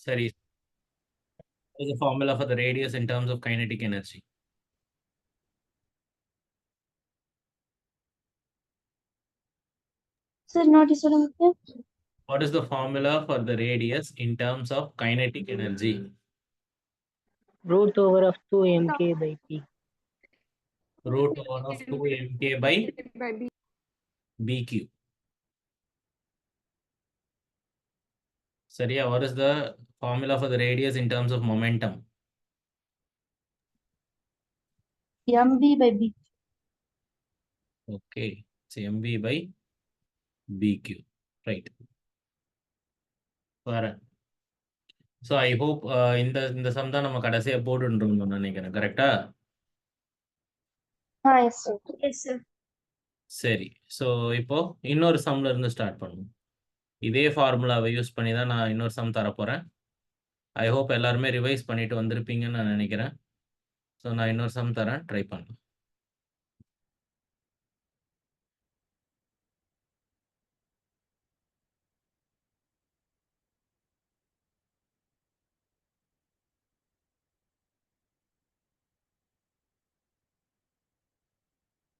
சரி. What is the formula for the radius in terms of kinetic energy? Sir, notice சொல்லுங்க. What is the formula for the radius in terms of kinetic energy? Root over of 2 mk by p. Root over of 2 mk by bq. சரியா? What is the formula for the radius in terms of momentum? mv by b. Okay, it's mv by bq. Right. வேற. So I hope இந்த some தான் நம்ம கடைசியா போட்டுட்டு இருந்தோம்னு நினைக்கிறேன். கரெக்டா? Yes sir. Yes sir. சரி. ஸோ இப்போ இன்னொரு சம்ல இருந்து ஸ்டார்ட் பண்ணுவோம். இதே ஃபார்முலாவை யூஸ் பண்ணி தான் நான் இன்னொரு சம் தரப்போகிறேன். ஐ ஹோப் எல்லாருமே ரிவைஸ் பண்ணிட்டு வந்திருப்பீங்கன்னு நான் நினைக்கிறேன். ஸோ நான் இன்னொரு சம் தரேன், ட்ரை பண்ணுங்க.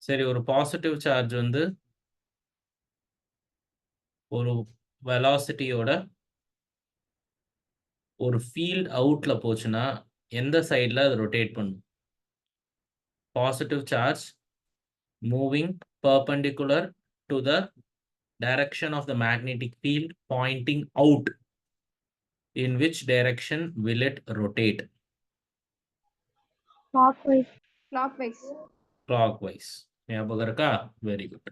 சரி, ஒரு பாசிட்டிவ் சார்ஜ் வந்து ஒரு வெலாசிட்டியோட ஒரு ஃபீல்ட் அவுட்ல போச்சுன்னா எந்த சைடில் அது ரொட்டேட் பண்ணும்? Positive charge moving perpendicular to the direction of the magnetic field pointing out. In which direction will it rotate? Clockwise. Clockwise. ஞாபகம் இருக்கா? Very good.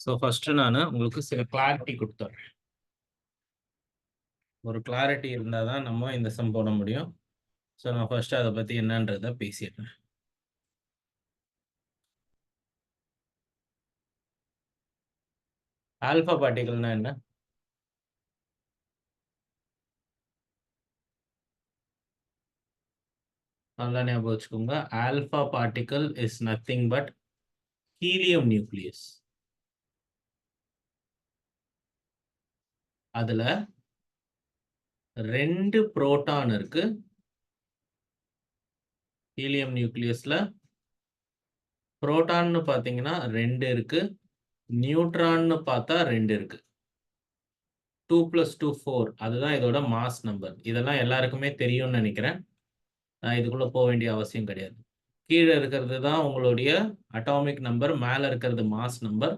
ஸோ ஃபர்ஸ்ட் நான் உங்களுக்கு சில கிளாரிட்டி கொடுத்துட்றேன். ஒரு கிளாரிட்டி இருந்தால் தான் நம்ம இந்த சம் போட முடியும். ஸோ நான் ஃபர்ஸ்ட் அதை பற்றி என்னன்றதை பேசிடுறேன். ஆல்ஃபா பார்ட்டிகல்னா என்ன? நல்லா ஞாபகம் வச்சுக்கோங்க. Alpha particle is nothing but helium nucleus. அதுல 2 புரோட்டான் இருக்கு. ஹீலியம் நியூக்ளியஸ்ல புரோட்டான்னு பார்த்தீங்கன்னா 2 இருக்கு, நியூட்ரான்னு பார்த்தா 2 இருக்கு. 2 + 2 4. அதுதான் இதோட மாஸ் நம்பர். இதெல்லாம் எல்லாருக்குமே தெரியும்னு நினைக்கிறேன். நான் இதுக்குள்ள போக வேண்டிய அவசியம் கிடையாது. கீழே இருக்கிறது தான் உங்களுடைய அட்டாமிக் நம்பர், மேலே இருக்கிறது mass number.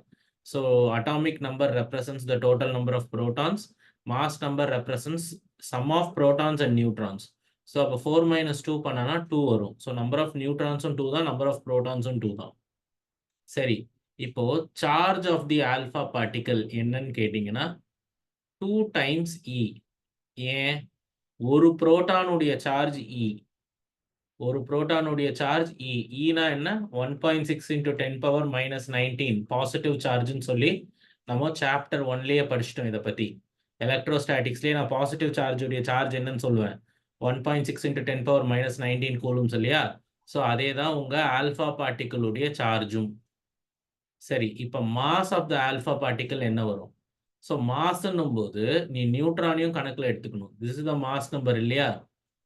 So atomic number represents the total number of protons, mass number represents sum of protons and neutrons. So அப்போ 4 - 2 பண்ணனா 2 வரும். ஸோ நம்பர் ஆஃப் நியூட்ரான்ஸும் 2 தான், நம்பர் ஆஃப் ப்ரோட்டான்ஸும் 2 தான். சரி, இப்போ charge of the alpha particle என்னன்னு கேட்டிங்கன்னா 2 டைம்ஸ் E. ஏன்? ஒரு புரோட்டானுடைய சார்ஜ் E. ஒரு புரோட்டானுடைய சார்ஜ் E. ஈனா என்ன? 1.6 × 10⁻³ -19 பாசிட்டிவ் சார்ஜ்னு சொல்லி நம்ம சாப்டர் 1லயே படிச்சிட்டோம். இதை பத்தி எலக்ட்ரோஸ்டாட்டிக்ஸ்லயே நான் பாசிட்டிவ் சார்ஜுடைய சார்ஜ் என்னன்னு சொல்லுவேன், 1.6 × 10⁻19 கூலும் இல்லையா? ஸோ அதே தான் உங்க ஆல்ஃபா பார்ட்டிகளுடைய சார்ஜும். சரி, இப்போ mass of the alpha particle என்ன வரும்? ஸோ மாஸ்ன்னும் போது நீ நியூட்ரானையும் கணக்கில் எடுத்துக்கணும். This is the mass number இல்லையா?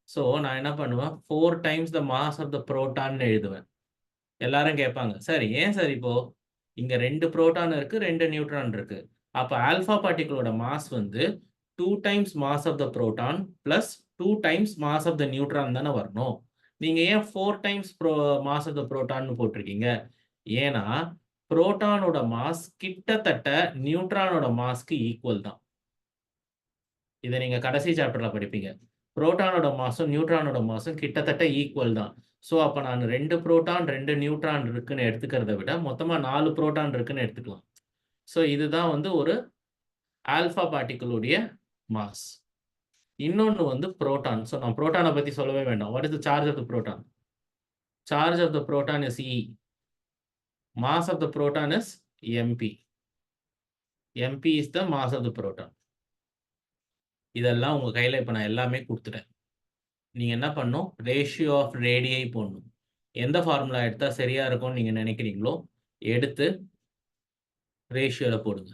ஸோ நான் என்ன பண்ணுவேன், 4 times the mass of the புரோட்டான்னு எழுதுவேன். எல்லாரும் கேட்பாங்க, சார் ஏன் சார் இப்போ இங்க 2 புரோட்டான் இருக்கு, 2 நியூட்ரான் இருக்கு, அப்போ ஆல்ஃபா பார்ட்டிகளோட மாஸ் வந்து 2 times mass of the proton plus 2 times mass of the neutron தானே வரணும். நீங்க ஏன் 4 டைம்ஸ் மாஸ் ஆஃப் த புரோட்டான்னு போட்டிருக்கீங்க? ஏன்னா புரோட்டானோட மாஸ் கிட்டத்தட்ட நியூட்ரானோட மாஸ்க்கு ஈக்குவல் தான். இதை நீங்க கடைசி சாப்டர்ல படிப்பீங்க. புரோட்டானோட மாஸும் நியூட்ரானோட மாஸும் கிட்டத்தட்ட ஈக்குவல் தான். ஸோ அப்போ நான் 2 புரோட்டான் 2 நியூட்ரான் இருக்குன்னு எடுத்துக்கிறத விட மொத்தமாக 4 புரோட்டான் இருக்குன்னு எடுத்துக்கலாம். ஸோ இதுதான் வந்து ஒரு ஆல்ஃபா பார்ட்டிகளுடைய மாஸ். இன்னொன்று வந்து புரோட்டான். ஸோ நான் புரோட்டானை பற்றி சொல்லவே வேண்டாம். What is the charge of the proton? Charge of the proton is E. Mass of the proton is MP. MP is the mass of the proton. இதெல்லாம் உங்க கையில இப்ப நான் எல்லாமே கொடுத்துட்டேன். நீங்க என்ன பண்ணணும்? ரேஷியோ ஆஃப் ரேடியை போடணும். எந்த ஃபார்முலா எடுத்தா சரியா இருக்கும்னு நீங்க நினைக்கிறீங்களோ எடுத்து ரேஷியோல போடுங்க.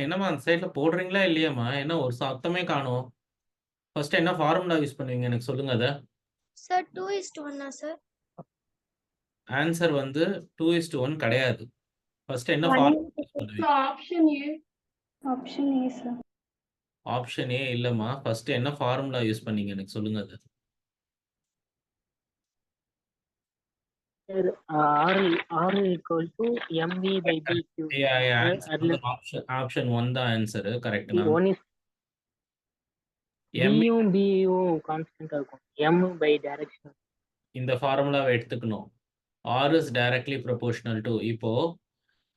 என்னம்மா அந்த சைட்ல போடுறீங்களா இல்லையாம்மா? என்ன ஒரு சத்தமே காணோம். ஃபர்ஸ்ட் என்ன ஃபார்முலா யூஸ் பண்ணுவீங்க எனக்கு சொல்லுங்க அத. Sir 2:1 sir? ஆன்சர் வந்து 2:1 கிடையாது. ஃபர்ஸ்ட் என்ன 1 ஃபார்முலா யூஸ் பண்ணுவீங்க? Option A. Option A sir. Option A இல்லம்மா. ஃபர்ஸ்ட் என்ன ஃபார்முலா யூஸ் பண்ணீங்க எனக்கு சொல்லுங்க அத. Sir, R equal to MV by BQ. Answer வந்து ஆப்ஷன் 1 தான் ஆன்சர். கரெக்ட் நான். One is M BU constant இருக்கும். M by direction. இந்த ஃபார்முலாவை எடுத்துக்கணும். R is directly proportional to இப்போ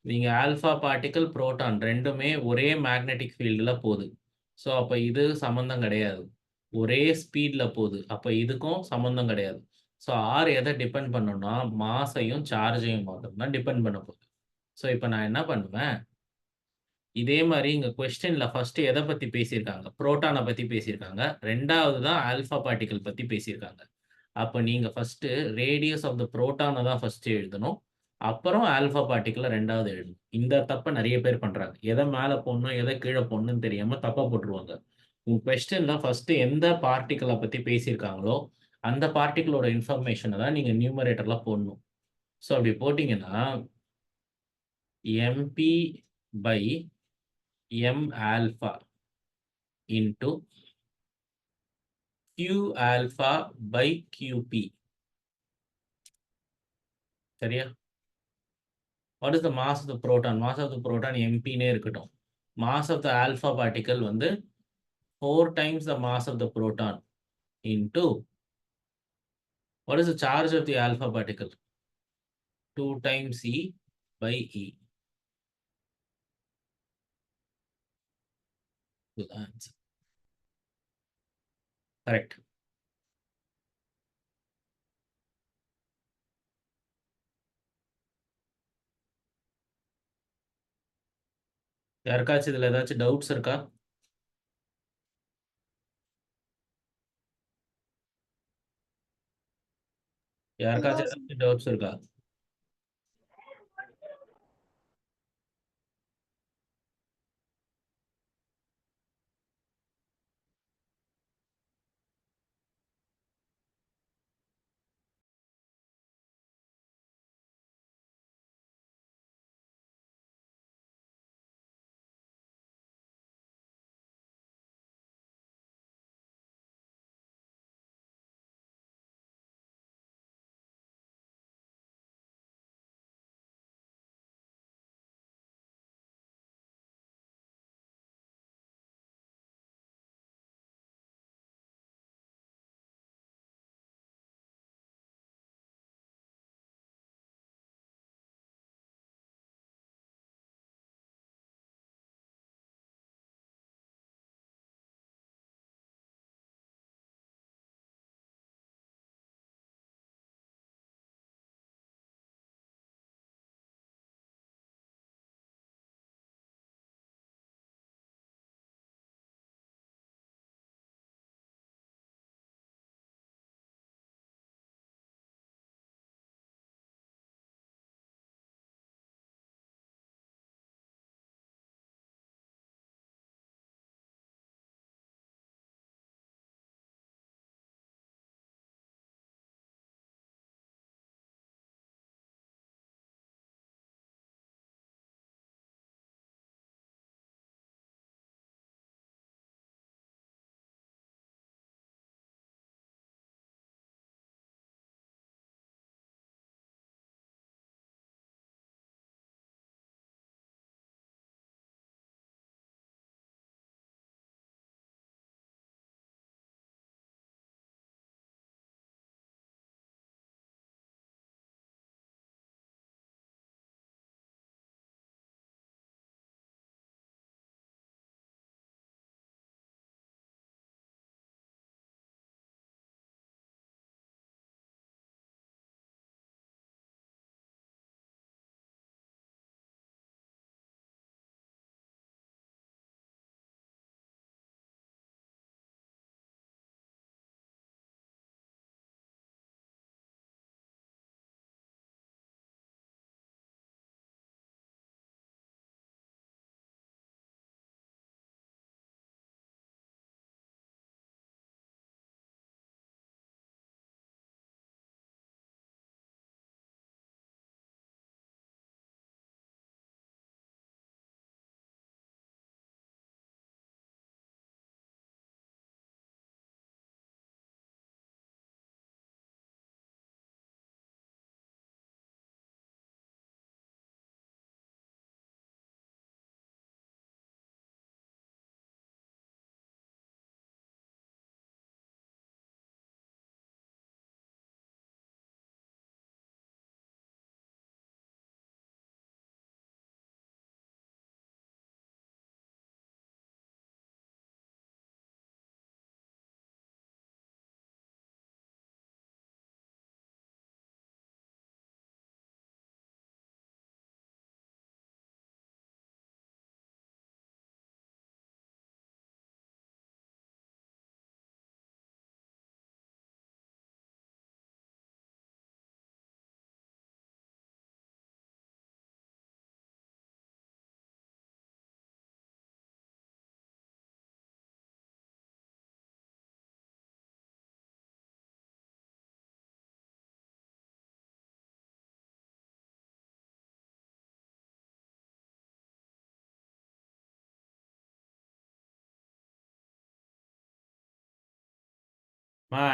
நீங்க ஆல்பா பார்ட்டிகல் புரோட்டான் ரெண்டுமே ஒரே மேக்னெட்டிக் ஃபீல்டுல போகுது. ஸோ அப்போ இது சம்மந்தம் கிடையாது. ஒரே ஸ்பீட்ல போகுது. அப்போ இதுக்கும் சம்மந்தம் கிடையாது. ஸோ ஆர் எதை டிபெண்ட் பண்ணணும்னா மாஸையும் சார்ஜையும் மட்டும் தான் டிபெண்ட் பண்ண போகுது. ஸோ இப்போ நான் என்ன பண்ணுவேன்? இதே மாதிரி இங்க கொஸ்டின்ல ஃபர்ஸ்ட் எதை பத்தி பேசியிருக்காங்க? புரோட்டானை பத்தி பேசியிருக்காங்க. ரெண்டாவது தான் ஆல்பா பார்ட்டிகல் பத்தி பேசியிருக்காங்க. அப்போ நீங்க ஃபர்ஸ்ட் ரேடியஸ் ஆஃப் த புரோட்டானை தான் ஃபர்ஸ்ட் எழுதணும். அப்புறம் ஆல்பா பார்ட்டிகிள ரெண்டாவது எழுதணும். இந்த தப்பை நிறைய பேர் பண்றாங்க. எதை மேலே போடணும் எதை கீழே போடணும்னு தெரியாம தப்பா போட்டுருவாங்க. உங்க கொஸ்டின்ல ஃபர்ஸ்ட் எந்த பார்ட்டிகிளை பத்தி பேசியிருக்காங்களோ அந்த பார்ட்டிகிளோட இன்ஃபர்மேஷனை தான் நீங்க நியூமரேட்டர்ல போடணும். ஸோ அப்படி போட்டீங்கன்னா m p by m alpha into q alpha by q p. சரியா? What is the mass of the proton? Mass of the proton MP னே இருக்கட்டும். Mass of the alpha particle வந்து 4 times the mass of the proton into what is the charge of the alpha particle? 2 times E by E. Good answer. Correct. யாருக்காச்சும் இதுல ஏதாச்சும் doubts இருக்கா? யாருக்காச்சும் ஏதாச்சும் doubts இருக்கா?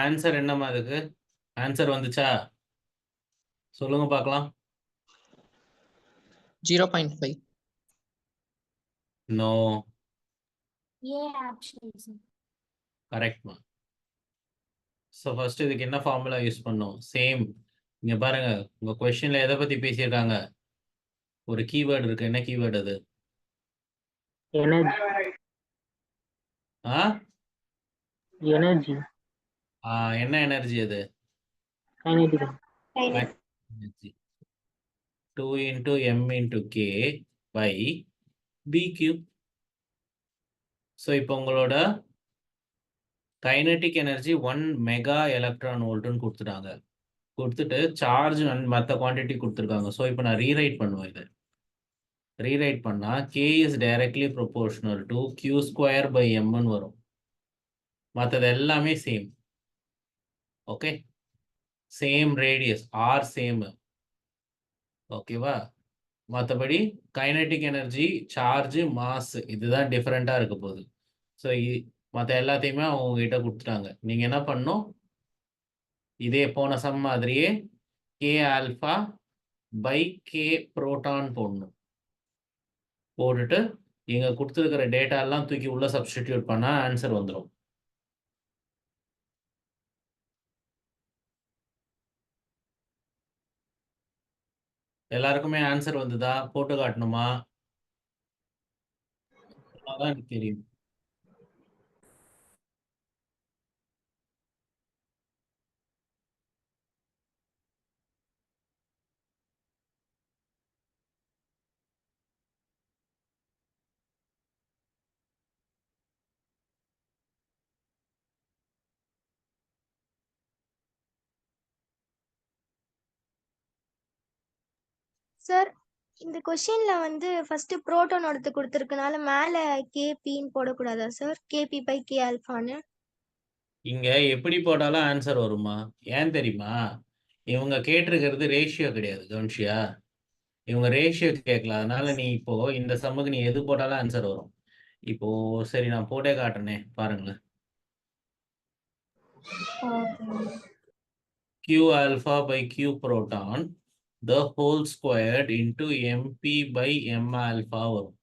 ஆன்சர் என்னம்மா அதுக்கு? ஆன்சர் வந்துச்சா? சொல்லுங்க பார்க்கலாம். 0.5. நோ. A option, sir. கரெக்ட்மா. ஸோ ஃபர்ஸ்ட் இதுக்கு என்ன ஃபார்முலா யூஸ் பண்ணோம்? சேம். இங்க பாருங்க, உங்க கொஸ்டின்ல எதை பத்தி பேசியிருக்காங்க? ஒரு கீவேர்டு இருக்கு. என்ன கீவேர்டு அது? Energy. ஆ Energy. என்ன எனர்ஜி அது? Kinetic. Energy. 2 into m into k by b cube. So இப்போ உங்களோட கைனெட்டிக் எனர்ஜி 1 மெகா எலக்ட்ரான் வோல்ட்னு கொடுத்துட்டாங்க. கொடுத்துட்டு சார்ஜ் அண்ட் மற்ற குவான்டிட்டி கொடுத்துருக்காங்க. ஸோ இப்போ நான் ரீரைட் பண்ணுவேன். இதை ரீரைட் பண்ணா k is directly proportional to q square by mன்னு வரும். மற்றது எல்லாமே same. Okay, same radius R same. ஓகேவா? மற்றபடி கைனெட்டிக் எனர்ஜி, சார்ஜ், மாஸ் இதுதான் டிஃப்ரெண்ட்டாக இருக்க போகுது. ஸோ மற்ற எல்லாத்தையுமே அவங்ககிட்ட கொடுத்துட்டாங்க. நீங்கள் என்ன பண்ணணும்? இதே போன சம் மாதிரியே k alpha by k proton போடணும். போட்டுட்டு இங்கே கொடுத்துருக்கிற டேட்டா எல்லாம் தூக்கி உள்ள சப்ஸ்டிடியூட் பண்ணால் ஆன்சர் வந்துடும். எல்லாருக்குமே ஆன்சர் வந்துதா? போட்டு காட்டணுமா? அதான் எனக்கு தெரியும். Sir, இந்த கொஸ்டின்ல வந்து ஃபர்ஸ்ட் புரோட்டான் எடுத்து கொடுத்திருக்கனால மேல கேபின்னு போடக்கூடாதா சார்? கேபி பை கே ஆல்ஃபான்னு. இங்க எப்படி போட்டாலும் ஆன்சர் வருமா? ஏன் தெரியுமா? இவங்க கேட்டிருக்கிறது ரேஷியோ கிடையாது. கவனிச்சியா? இவங்க ரேஷியோ கேட்கல. அதனால நீ இப்போ இந்த சம்முக்கு நீ எது போட்டாலும் ஆன்சர் வரும். இப்போ சரி, நான் போட்டே காட்டுறேனே பாருங்களேன். q alpha by q proton the whole squared into mp by m alpha வரும்,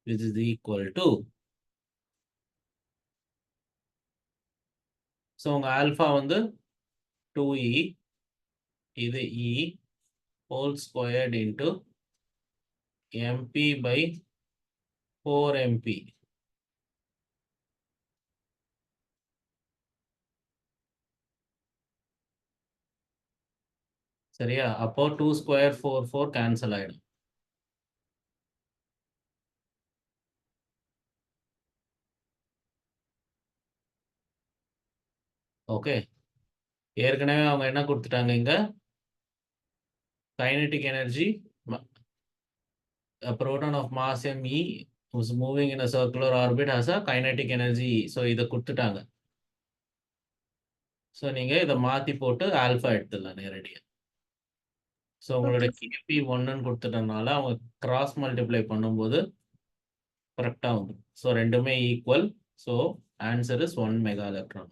which is equal to, so உங்க ஆல்பா வந்து 2e, இது e whole squared into mp by 4mp. சரியா? அப்போ 2 ஸ்கொயர் 4 4 கேன்சல் ஆயிடும். ஓகே, ஏற்கனவே அவங்க என்ன கொடுத்துட்டாங்க? இங்க kinetic energy, a proton of mass me who's moving in a circular orbit has a kinetic energy. So இதை கொடுத்துட்டாங்க. ஸோ நீங்கள் இதை மாற்றி போட்டு ஆல்ஃபா எடுத்துடலாம் நேரடியாக. ஸோ உங்களோட கேபி 1ன்னு கொடுத்துட்டனால அவங்க கிராஸ் மல்டிப்ளை பண்ணும்போது கரெக்டாக வந்துடும். ஸோ ரெண்டுமே equal. So answer is 1 mega electron.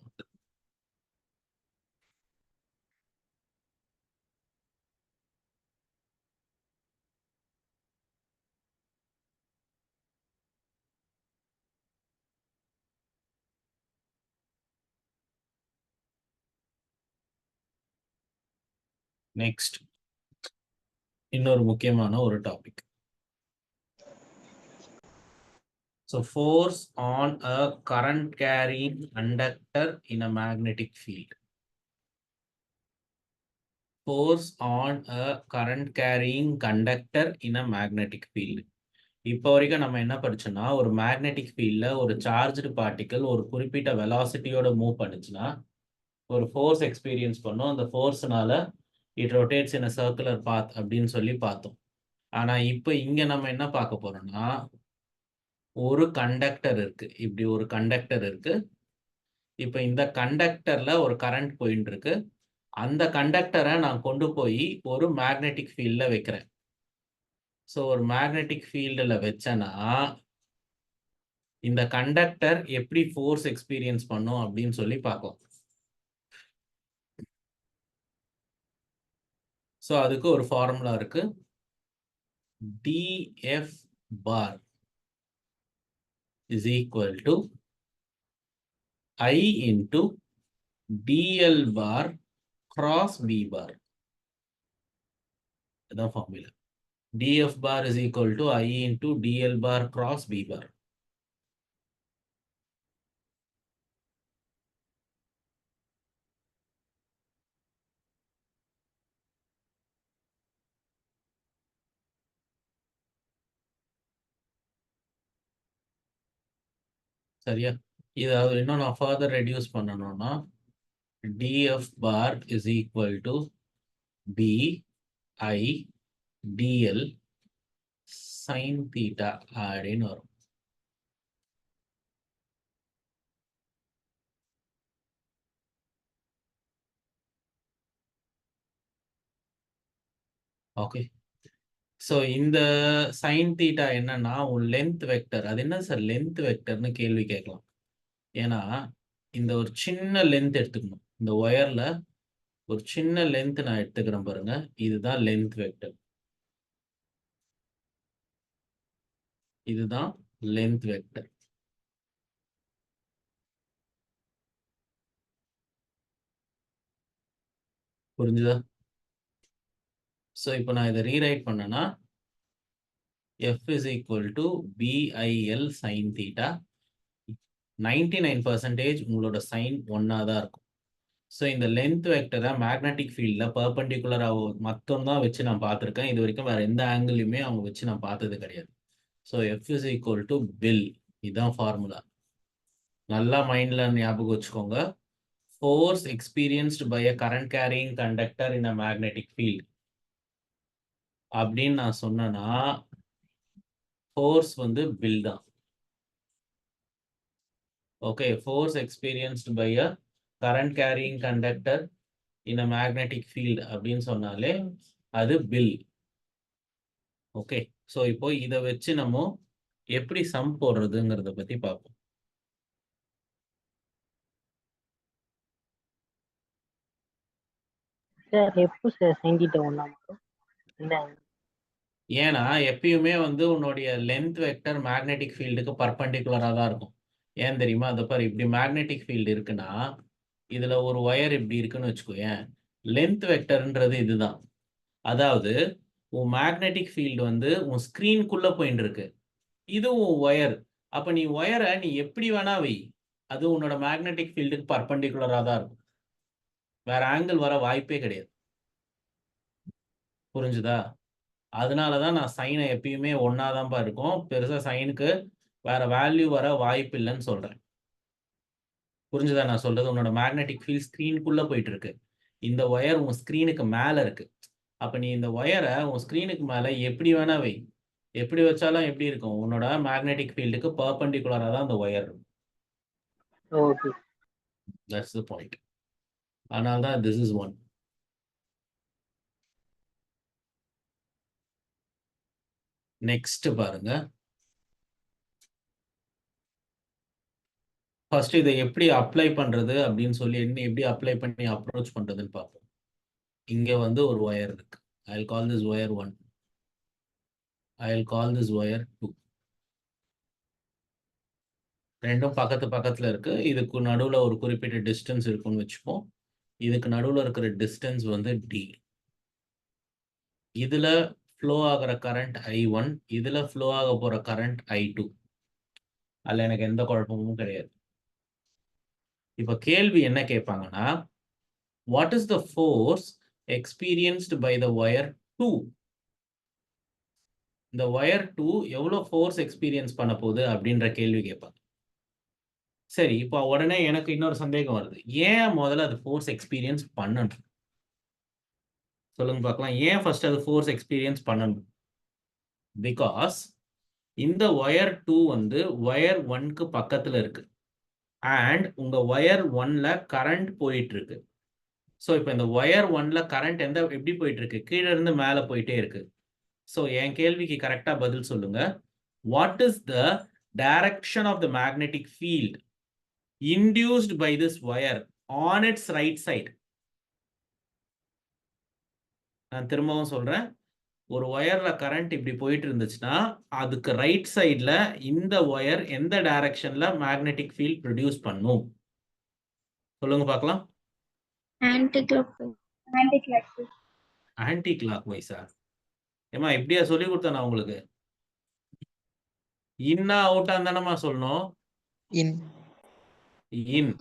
Next இன்னொரு முக்கியமான ஒரு topic. So force on a current carrying conductor in a magnetic field. Force on a current carrying conductor in a magnetic field. இப்போ வரைக்கும் நம்ம என்ன படிச்சோம்னா, ஒரு மேக்னெட்டிக் ஃபீல்ட்ல ஒரு சார்ஜ்டு பார்ட்டிக்கல் ஒரு குறிப்பிட்ட வெலாசிட்டியோட மூவ் பண்ணுச்சுன்னா ஒரு ஃபோர்ஸ் எக்ஸ்பீரியன்ஸ் பண்ணோம். அந்த ஃபோர்ஸ்னால it rotates in a circular path அப்படின்னு சொல்லி பார்த்தோம். ஆனா இப்போ இங்க நம்ம என்ன பார்க்க போறோம்னா, ஒரு கண்டக்டர் இருக்கு. இப்படி ஒரு கண்டக்டர் இருக்கு. இப்போ இந்த கண்டக்டர்ல ஒரு கரண்ட் போயிட்டு இருக்கு. அந்த கண்டக்டரை நான் கொண்டு போய் ஒரு மேக்னெட்டிக் ஃபீல்ட்ல வைக்கிறேன். ஸோ ஒரு மேக்னெட்டிக் ஃபீல்டில் வச்சேன்னா இந்த கண்டக்டர் எப்படி ஃபோர்ஸ் எக்ஸ்பீரியன்ஸ் பண்ணும் அப்படின்னு சொல்லி பார்க்கலாம். ஸோ அதுக்கு ஒரு ஃபார்முலா இருக்கு. df bar is equal to I into dl bar cross b bar. அதான் formula. df bar is equal to I into dl bar cross b bar. சரியா? இதை இன்னும் நான் ஃபர்தர் ரெடியூஸ் பண்ணணும்னா df bar is equal to b I dl sin theta அப்படின்னு வரும். Okay. So இந்த sine theta என்னன்னா உன் லென்த் வெக்டர். அது என்ன சார் லென்த் வெக்டர்னு கேள்வி கேட்கலாம். ஏன்னா இந்த ஒரு சின்ன லென்த் எடுத்துக்கணும். இந்த ஒயர்ல ஒரு சின்ன லென்த் நான் எடுத்துக்கிறேன் பாருங்க. இதுதான் லென்த் வெக்டர். இதுதான் லென்த் வெக்டர். புரிஞ்சுதா? ஸோ இப்போ நான் இதை ரீரைட் பண்ணேன்னா f is equal to BIL sin theta. 99% உங்களோட சைன் ஒன்னா தான் இருக்கும். ஸோ இந்த லென்த் வெக்டரை மேக்னெட்டிக் ஃபீல்டில் பர்பண்டிகுலராக மட்டும் தான் வச்சு நான் பார்த்துருக்கேன். இது வரைக்கும் வேற எந்த ஆங்கிளுமே அவங்க வச்சு நான் பார்த்தது கிடையாது. So f is equal to பில். இதுதான் ஃபார்முலா. நல்லா மைண்ட்ல ஞாபகம் வச்சுக்கோங்க. Force experienced by a current carrying conductor in a magnetic field அப்படின்னு நான் சொன்னேன்னா ஃபோர்ஸ் வந்து பில் தான். Okay, force experienced by a current carrying conductor in a magnetic field அப்படின்னு சொன்னாலே அது பில். ஓகே, ஸோ இப்போ இதை வச்சு நம்ம எப்படி சம் போடுறதுங்கிறத பத்தி பார்ப்போம். சார் எப்போ சார் sin theta ஒண்ணா மாறும்? இந்த ஏன்னா எப்பயுமே வந்து உன்னுடைய லென்த் வெக்டர் மேக்னெட்டிக் ஃபீல்டுக்கு பர்பண்டிகுலராக தான் இருக்கும். ஏன் தெரியுமா? அதை பாரு, இப்படி மேக்னெட்டிக் ஃபீல்டு இருக்குன்னா இதுல ஒரு ஒயர் இப்படி இருக்குன்னு வச்சுக்கோயேன். லென்த் வெக்டர்ன்றது இதுதான். அதாவது உன் மேக்னெட்டிக் ஃபீல்டு வந்து உன் ஸ்கிரீனுக்குள்ள போயிட்டு இருக்கு. இது உன் ஒயர். அப்ப நீ ஒயரை நீ எப்படி வேணா வை, அது உன்னோட மேக்னெட்டிக் ஃபீல்டுக்கு பர்பண்டிகுலரா தான் இருக்கும். வேற ஆங்கிள் வர வாய்ப்பே கிடையாது. புரிஞ்சுதா? அதனாலதான் நான் சைனை எப்பயுமே ஒன்னாதான்ப்பா இருக்கும். பெருசா சைனுக்கு வேற வேல்யூ வர வாய்ப்பு இல்லைன்னு சொல்றேன். புரிஞ்சுதா நான் சொல்றது? உன்னோட மேக்னெட்டிக் ஃபீல்ட் ஸ்கிரீனுக்குள்ள போயிட்டு இருக்கு. இந்த ஒயர் உன் ஸ்கிரீனுக்கு மேல இருக்கு. அப்ப நீ இந்த ஒயரை உன் ஸ்கிரீனுக்கு மேல எப்படி வேணா வை. எப்படி வச்சாலும் எப்படி இருக்கும்? உன்னோட மேக்னெட்டிக் ஃபீல்டுக்கு பர்பண்டிகுலரா தான் அந்த ஒயர் இருக்கும். ஓகே. That's the point. அதனால்தான் this is one. நெக்ஸ்ட் பாருங்க. ஃபர்ஸ்ட் இதை எப்படி அப்ளை பண்றது அப்படின்னு சொல்லி எப்படி அப்ளை பண்ணி அப்ரோச் பண்றதுன்னு பார்ப்போம். இங்க வந்து ஒரு ஒயர் இருக்கு. I'll call this wire 1. I'll call this wire 2. ரெண்டும் பக்கத்துல இருக்கு. இதுக்கு நடுவுல ஒரு குறிப்பிட்ட டிஸ்டன்ஸ் இருக்குன்னு வச்சுப்போம். இதுக்கு நடுவுல இருக்கிற டிஸ்டன்ஸ் வந்து d. இதுல ஃப்ளோ ஆகிற கரண்ட் I1, இதுல ஃப்ளோ ஆக போற கரண்ட் I2. அதுல எனக்கு எந்த குழப்பமும் கிடையாது. இப்ப கேள்வி என்ன கேட்பாங்கன்னா, what is the force experienced by the wire 2? இந்த wire 2 எவ்வளவு ஃபோர்ஸ் எக்ஸ்பீரியன்ஸ் பண்ண போகுது அப்படின்ற கேள்வி கேட்பாங்க. சரி, இப்போ உடனே எனக்கு இன்னொரு சந்தேகம் வருது. ஏன் முதல்ல அது ஃபோர்ஸ் எக்ஸ்பீரியன்ஸ் பண்ணணும்? சொல்லுங்க பார்க்கலாம். ஏன் ஃபர்ஸ்ட் அது ஃபோர்ஸ் எக்ஸ்பீரியன்ஸ் பண்ணணும்? பிகாஸ் இந்த ஒயர் 2 வந்து ஒயர் 1க்கு பக்கத்துல இருக்கு. அண்ட் உங்க ஒயர் 1ல கரண்ட் போயிட்டு இருக்கு. ஸோ இப்போ இந்த ஒயர் 1ல கரண்ட் எப்படி போயிட்டு இருக்கு? கீழே இருந்து மேலே போயிட்டே இருக்கு. ஸோ என் கேள்விக்கு கரெக்டா பதில் சொல்லுங்க. What is the direction of the magnetic field induced by this wire on its right side? நான் திரும்பவும் சொல்றேன். ஒரு ஒயர்ல கரண்ட் இப்படி போயிட்டு இருந்துச்சுன்னா அதுக்கு ரைட் சைடுல இந்த ஒயர் எந்த டைரக்ஷன்ல மேக்னெட்டிக் ஃபீல்ட் ப்ரொடியூஸ் பண்ணும்? சொல்லுங்க பார்க்கலாம். ஆன்டி கிளாக் ஆன்டி கிளாக் வைஸா? ஏமா இப்படியா சொல்லி கொடுத்தேன் நான் உங்களுக்கு? இன்னா அவுட்டா தானமா சொல்லணும்? இன் இன்.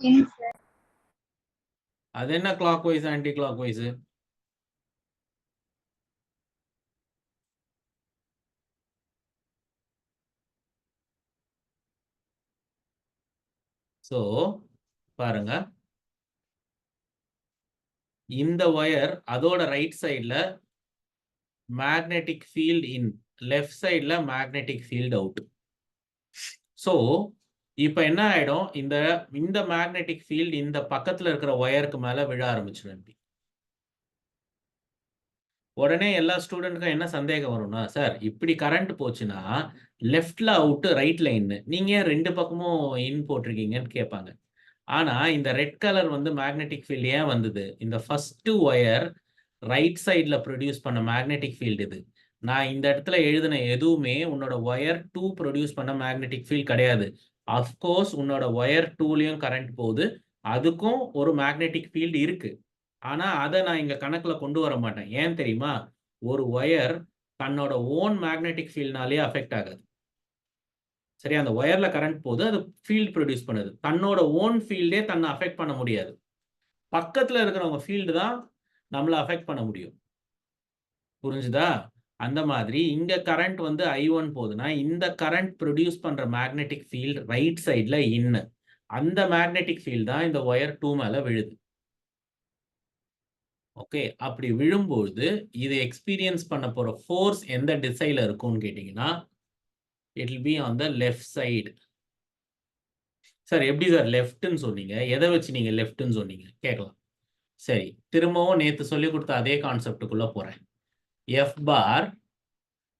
அது என்ன clockwise anticlockwise? So பாருங்க, இந்த ஒயர் அதோட ரைட் சைடில் மேக்னெட்டிக் ஃபீல்ட் இன், லெஃப்ட் சைடில் மேக்னெட்டிக் ஃபீல்ட் அவுட். ஸோ இப்போ என்ன ஆகிடும், இந்த இந்த மேக்னெட்டிக் ஃபீல்ட் இந்த பக்கத்தில் இருக்கிற ஒயருக்கு மேலே விழ ஆரம்பிச்சிடும். உடனே எல்லா ஸ்டூடெண்ட்டுக்கும் என்ன சந்தேகம் வரும்னா, சார் இப்படி கரண்ட் போச்சுன்னா லெஃப்ட்ல அவுட்டு ரைட்ல இன்னு, நீங்க ஏன் ரெண்டு பக்கமும் இன் போட்டிருக்கீங்கன்னு கேட்பாங்க. ஆனா இந்த ரெட் கலர் வந்து மேக்னெட்டிக் ஃபீல்டு ஏன் வந்தது? இந்த ஃபர்ஸ்ட் ஒயர் ரைட் சைட்ல ப்ரொடியூஸ் பண்ண மேக்னெட்டிக் ஃபீல்டு இது. நான் இந்த இடத்துல எழுதின எதுவுமே உன்னோட ஒயர் 2 ப்ரொடியூஸ் பண்ண மேக்னெட்டிக் ஃபீல்ட் கிடையாது. அஃப்கோர்ஸ் உன்னோட ஒயர் 2லயும் கரண்ட் போகுது, அதுக்கும் ஒரு மேக்னெட்டிக் ஃபீல்டு இருக்கு. ஆனா அதை நான் இங்க கணக்குல கொண்டு வர மாட்டேன். ஏன் தெரியுமா? ஒரு ஒயர் தன்னோட ஓன் மேக்னெட்டிக் ஃபீல்ட்னாலே அஃபெக்ட் ஆகாது. சரி, அந்த ஒயர்ல கரண்ட் போகுது, அது ஃபீல்ட் ப்ரொடியூஸ் பண்ணுது. தன்னோட ஓன் ஃபீல்டே தன்னை அஃபெக்ட் பண்ண முடியாது. பக்கத்துல இருக்கிறவங்க ஃபீல்டு தான் நம்மளை அஃபெக்ட் பண்ண முடியும். புரிஞ்சுதா? அந்த மாதிரி இங்க கரண்ட் வந்து I1 போகுதுன்னா இந்த கரண்ட் ப்ரொடியூஸ் பண்ற மேக்னெட்டிக் ஃபீல்ட் ரைட் சைட்ல இன்னு, அந்த மேக்னெட்டிக் ஃபீல்ட் தான் இந்த ஒயர் 2 மேல விழுது. ஓகே, அப்படி விழும்போது இது எக்ஸ்பீரியன்ஸ் பண்ண போற ஃபோர்ஸ் எந்த திசையில இருக்கும்னு கேட்டீங்கன்னா, it will be on the left side. Sir எப்படி சார் லெஃப்ட்னு சொன்னீங்க? எதை வச்சு நீங்க லெஃப்ட்னு சொன்னீங்க கேட்கலாம். சரி, திரும்பவும் நேத்து சொல்லி கொடுத்த அதே கான்செப்டுக்குள்ள போறேன். F bar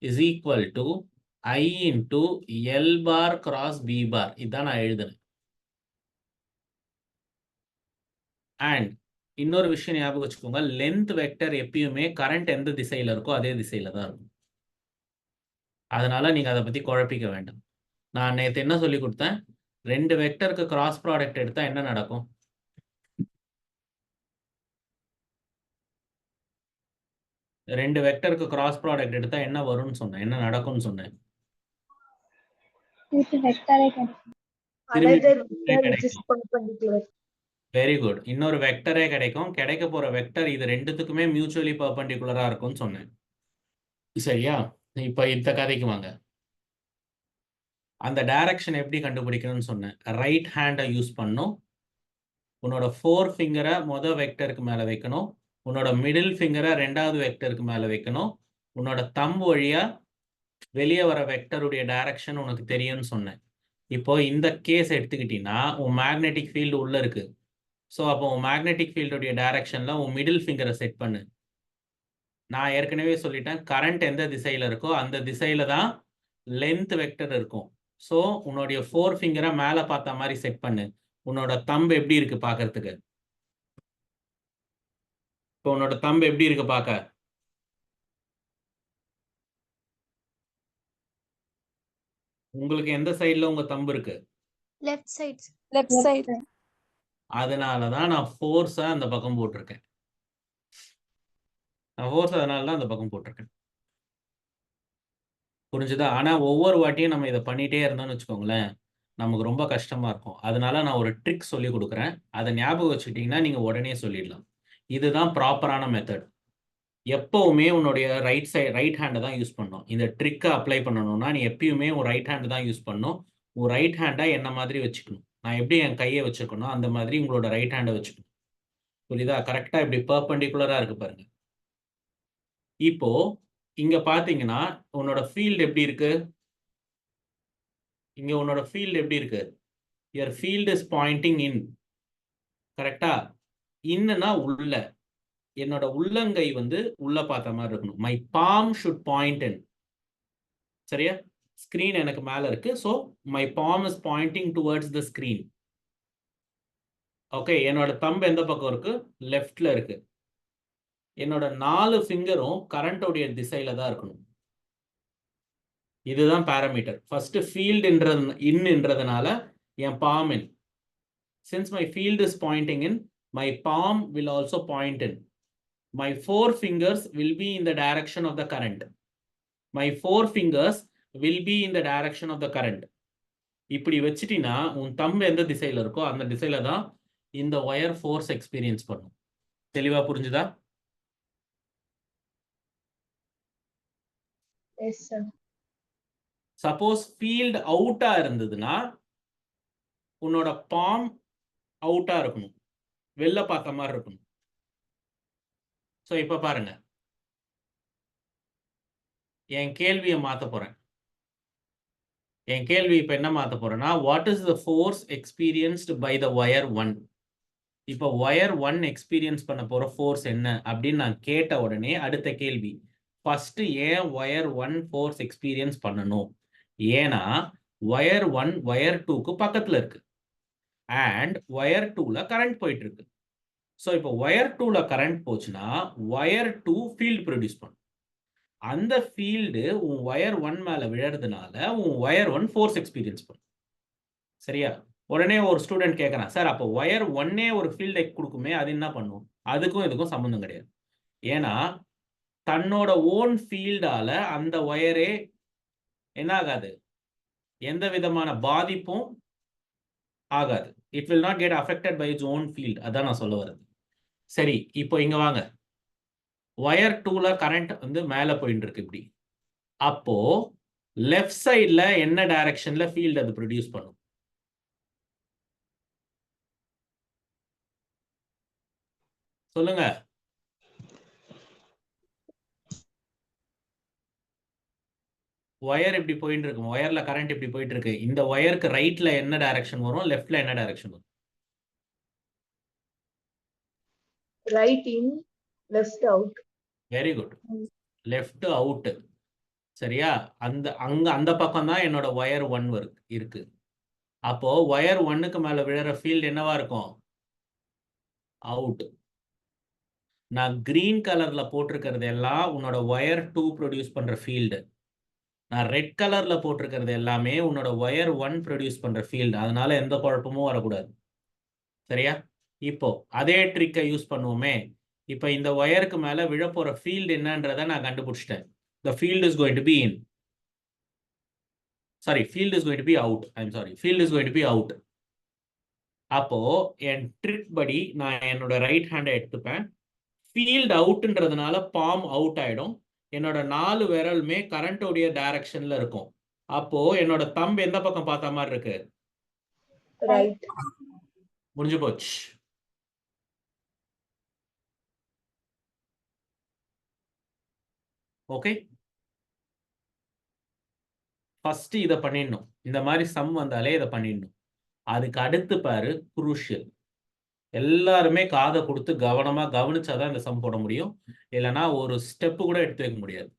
is equal to I into L bar cross B bar, இதான் நான் எழுதுனேன். அண்ட் இன்னொரு விஷயம் ஞாபகம் வச்சுக்கோங்க, லென்த் வெக்டர் எப்பயுமே கரண்ட் எந்த திசையில இருக்கோ அதே திசையில தான் இருக்கும். அதனால நீங்க அதை பத்தி குழப்பிக்க வேண்டாம். நான் நேற்று என்ன சொல்லி கொடுத்தேன்? ரெண்டு வெக்டருக்கு கிராஸ் ப்ராடக்ட் எடுத்தா என்ன நடக்கும்? ரெண்டு வெக்டருக்கு கிராஸ் ப்ராடக்ட் எடுத்தா என்ன வரும்னு சொன்னேன், என்ன நடக்கும்னு சொன்னேன்? Very good. இன்னொரு வெக்டரே கிடைக்கும். கிடைக்க போற வெக்டர் இது ரெண்டுத்துக்குமே மியூச்சுவலி பர்பெண்டிகுலரா இருக்கும்னு சொன்னேன். சரியா? இப்ப இந்த கதைக்கு வாங்க. அந்த டைரக்ஷன் எப்படி கண்டுபிடிக்கணும்னு சொன்னேன். ரைட் ஹேண்டை யூஸ் பண்ணும். உன்னோட 4 ஃபிங்கரை மொதல் வெக்டருக்கு மேலே வைக்கணும். உன்னோட மிடில் ஃபிங்கரை ரெண்டாவது வெக்டருக்கு மேலே வைக்கணும். உன்னோட தம் வழியா வெளியே வர வெக்டருடைய டைரக்ஷன் உனக்கு தெரியும்னு சொன்னேன். இப்போ இந்த கேஸ் எடுத்துக்கிட்டீங்கன்னா உன் மேக்னெட்டிக் ஃபீல்டு உள்ள இருக்கு. ஸோ அப்போ உன் மேக்னெட்டிக் ஃபீல்டுடைய டைரக்ஷன்ல உன் மிடில் ஃபிங்கரை செட் பண்ணு. நான் ஏற்கனவே சொல்லிட்டேன், கரண்ட் எந்த திசையில இருக்கோ அந்த திசையில தான் லென்த் வெக்டர் இருக்கும். ஸோ உன்னுடைய 4 ஃபிங்கரை மேலே பார்த்த மாதிரி செட் பண்ணு. உன்னோட தம்பு எப்படி இருக்கு பார்க்கறதுக்கு? இப்போ உன்னோட தம்பு எப்படி இருக்கு பார்க்க? உங்களுக்கு எந்த சைடுல உங்க தம்பு இருக்கு? Left side. அதனாலதான் நான் ஃபோர்ஸா அந்த பக்கம் போட்டிருக்கேன். அதனாலதான் அந்த பக்கம் போட்டிருக்கேன். புரிஞ்சுதா? ஆனா ஒவ்வொரு வாட்டியும் நம்ம இதை பண்ணிட்டே இருந்தோம்னு வச்சுக்கோங்களேன், நமக்கு ரொம்ப கஷ்டமா இருக்கும். அதனால நான் ஒரு ட்ரிக் சொல்லி கொடுக்குறேன். அதை ஞாபகம் வச்சுக்கிட்டீங்கன்னா நீங்க உடனே சொல்லிடலாம். இதுதான் ப்ராப்பரான மெத்தட். எப்பவுமே உன்னுடைய ரைட் ஹேண்டை தான் யூஸ் பண்ணணும். இந்த ட்ரிக்கை அப்ளை பண்ணணும்னா நீ எப்பயுமே உன் ரைட் ஹேண்டு தான் யூஸ் பண்ணணும். உன் ரைட் ஹேண்டை என்ன மாதிரி வச்சுக்கணும். நான் எப்படி என் கையை வச்சுக்கணும் அந்த மாதிரி உங்களோட ரைட் ஹேண்டை வச்சுக்கணும். புரியுதா? கரெக்டா இப்படி பெர்பெண்டிகுலரா இருக்கு பாருங்க. இப்போ இங்க பாத்தீங்கன்னா உன்னோட ஃபீல்டு எப்படி இருக்கு? இங்க உன்னோட ஃபீல்டு எப்படி இருக்கு? your field is pointing in. கரெக்டா? இன்னுனா உள்ள. என்னோட உள்ளங்கை வந்து உள்ள பார்த்த மாதிரி இருக்கணும். my palm should point in. சரியா? ஸ்கிரீன் எனக்கு மேல இருக்கு. so my palm is pointing towards the screen. Okay, என்னோட தம்பு எந்த பக்கம் இருக்கு? லெஃப்ட்ல இருக்கு. என்னோட 4 ஃபிங்கரும் கரண்டோடைய திசையில தான் இருக்கணும். இதுதான் பாராமீட்டர். ஃபர்ஸ்ட் ஃபீல்டுன்றதுனால என் palm in. Since my field is pointing in, my palm will also point in. My 4 fingers will be in the direction of the current. My 4 fingers will be in the direction of the current. இப்படி வச்சிட்டினா உன் தம்பு எந்த திசையில இருக்கோ அந்த திசையில தான் இந்த wire force experience பண்ணும். தெளிவா புரிஞ்சுதா? Yes, sir. சப்போஸ் ஃபீல்ட் அவுட்டா இருந்ததுன்னா உன்னோட பாம் அவுட்டா இருக்கணும், வெளில பார்த்த மாதிரி இருக்கணும். ஸோ இப்போ பாருங்க, என் கேள்வியை மாற்ற போறேன். என் கேள்வி இப்போ என்ன மாற்ற போறேன்னா, what is the force experienced by the wire 1? இப்போ ஒயர் 1 எக்ஸ்பீரியன்ஸ் பண்ண போற ஃபோர்ஸ் என்ன அப்படின்னு நான் கேட்ட உடனே அடுத்த கேள்வி, ஃபர்ஸ்ட் ஏன் ஒயர் 1 ஃபோர்ஸ் எக்ஸ்பீரியன்ஸ் பண்ணணும்? ஏன்னா ஒயர் 1 ஒயர் 2க்கு பக்கத்துல இருக்கு அண்ட் ஒயர் 2ல கரண்ட் போயிட்டு இருக்கு. ஸோ இப்போ ஒயர் 2ல கரண்ட் போச்சுன்னா ஒயர் 2 ஃபீல்டு ப்ரொடியூஸ் பண்ணும். அந்த ஃபீல்டு உன் ஒயர் 1 மேல விழறதுனால உன் ஒயர் 1 ஃபோர்ஸ் எக்ஸ்பீரியன்ஸ் பண்ணும். சரியா? உடனே ஒரு ஸ்டூடெண்ட் கேட்கறான், சார் அப்போ ஒயர் 1ஏ ஒரு ஃபீல்டை கொடுக்குமே, அது என்ன பண்ணும்? அதுக்கும் இதுக்கும் சம்மந்தம் கிடையாது. ஏன்னா தன்னோட ஓன் ஃபீல்டால அந்த ஒயரே என்ன ஆகாது, எந்த விதமான பாதிப்பும் ஆகாது. It will not get affected by its own field. அதான் நான் சொல்ல வர்றது. சரி, இப்போ இங்க வாங்க. ஒயர் 2ல கரண்ட் வந்து மேல போயிட்டு இருக்கு இப்படி. அப்போ லெஃப்ட் சைட்ல என்ன டைரக்ஷன்ல ஃபீல்ட் அது ப்ரொடியூஸ் பண்ணும்? சொல்லுங்க. ஒயர் இப்படி போயிட்டு இருக்கு, ஒயர்ல கரண்ட் இப்படி போயிட்டு இருக்கு. இந்த ஒயருக்கு ரைட்ல என்ன டைரக்ஷன் வரும், லெஃப்ட்ல என்ன டைரக்ஷன் வரும்? Right in, left out. Very good. Left out. சரியா? அந்த பக்கம் தான் என்னோட ஒயர் 1 இருக்கு. அப்போ ஒயர் 1க்கு மேல விழற ஃபீல்ட் என்னவா இருக்கும்? அவுட். நான் கிரீன் கலர்ல போட்டிருக்கிறது எல்லாம் உன்னோட ஒயர் 2 ப்ரொடியூஸ் பண்ற ஃபீல்டு. நான் ரெட் கலர்ல போட்டிருக்கிறது எல்லாமே உன்னோட ஒயர் 1 ப்ரொடியூஸ் பண்ற ஃபீல்டு. அதனால எந்த குழப்பமும் வரக்கூடாது. சரியா? இப்போ அதே ட்ரிக்கை யூஸ் பண்ணுவோமே. இப்போ இந்த ஒயருக்கு மேல விழப்போற ஃபீல்டு என்னன்றதை நான் கண்டுபிடிச்சிட்டேன். The field is going to be in. Sorry, field is going to be out. I'm sorry. Field is going to be out. அப்போ என் ட்ரிக் படி நான் என்னோட ரைட் ஹேண்டை எடுத்துப்பேன். ஃபீல்ட் அவுட்ன்றதுனால பாம் அவுட் ஆயிடும். என்னோட 4 விரலுமே கரண்டோடைய டைரக்ஷன்ல இருக்கும். அப்போ என்னோட தம்பு எந்த பக்கம் பார்த்த மாதிரி இருக்கு? Right. முடிஞ்சு போச்சு. ஓகே, ஃபர்ஸ்ட் இதை பண்ணிடணும். இந்த மாதிரி சம் வந்தாலே இதை பண்ணிடணும். அதுக்கு அடுத்து பாரு குரூஷியல். எல்லாருமே காதை கொடுத்து கவனமா கவனிச்சாதான் இந்த சம் போட முடியும். இல்லைன்னா ஒரு ஸ்டெப்பு கூட எடுத்து வைக்க முடியாது.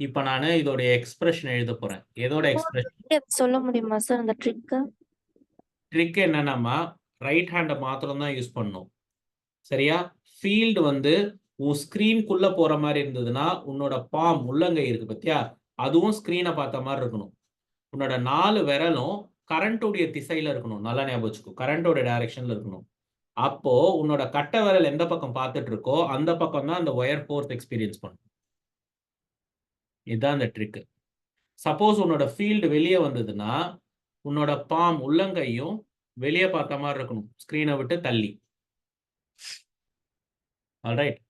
இப்ப நான் இதோடைய எக்ஸ்பிரஷன் எழுத போறேன். எதோட எக்ஸ்பிரஷன் சொல்ல முடியுமா சார் அந்த ட்ரிக்? ட்ரிக் என்னன்னா ரைட் ஹேண்டை மாத்திரம் தான் யூஸ் பண்ணணும். சரியா? ஃபீல்டு வந்து உன் ஸ்கிரீனுக்குள்ள போற மாதிரி இருந்ததுன்னா உன்னோட பாம் உள்ளங்கை இருக்கு பத்தியா, அதுவும் ஸ்கிரீனை பார்த்த மாதிரி இருக்கணும். உன்னோட 4 விரலும் கரண்டோடைய திசையில இருக்கணும். நல்லா ஞாபகம் வச்சுக்கோ, கரண்டோட டைரக்ஷன்ல இருக்கணும். அப்போ உன்னோட கட்டை விரல் எந்த பக்கம் பார்த்துட்டு இருக்கோ அந்த பக்கம் தான் அந்த ஒயர் ஃபோர்ஸ் எக்ஸ்பீரியன்ஸ் பண்ணும். இதுதான் அந்த ட்ரிக். சப்போஸ் உன்னோட ஃபீல்டு வெளியே வந்ததுன்னா உன்னோட பாம் உள்ளங்கையும் வெளியே பார்த்த மாதிரி இருக்கணும், ஸ்கிரீனை விட்டு தள்ளி. ஆல்ரைட்?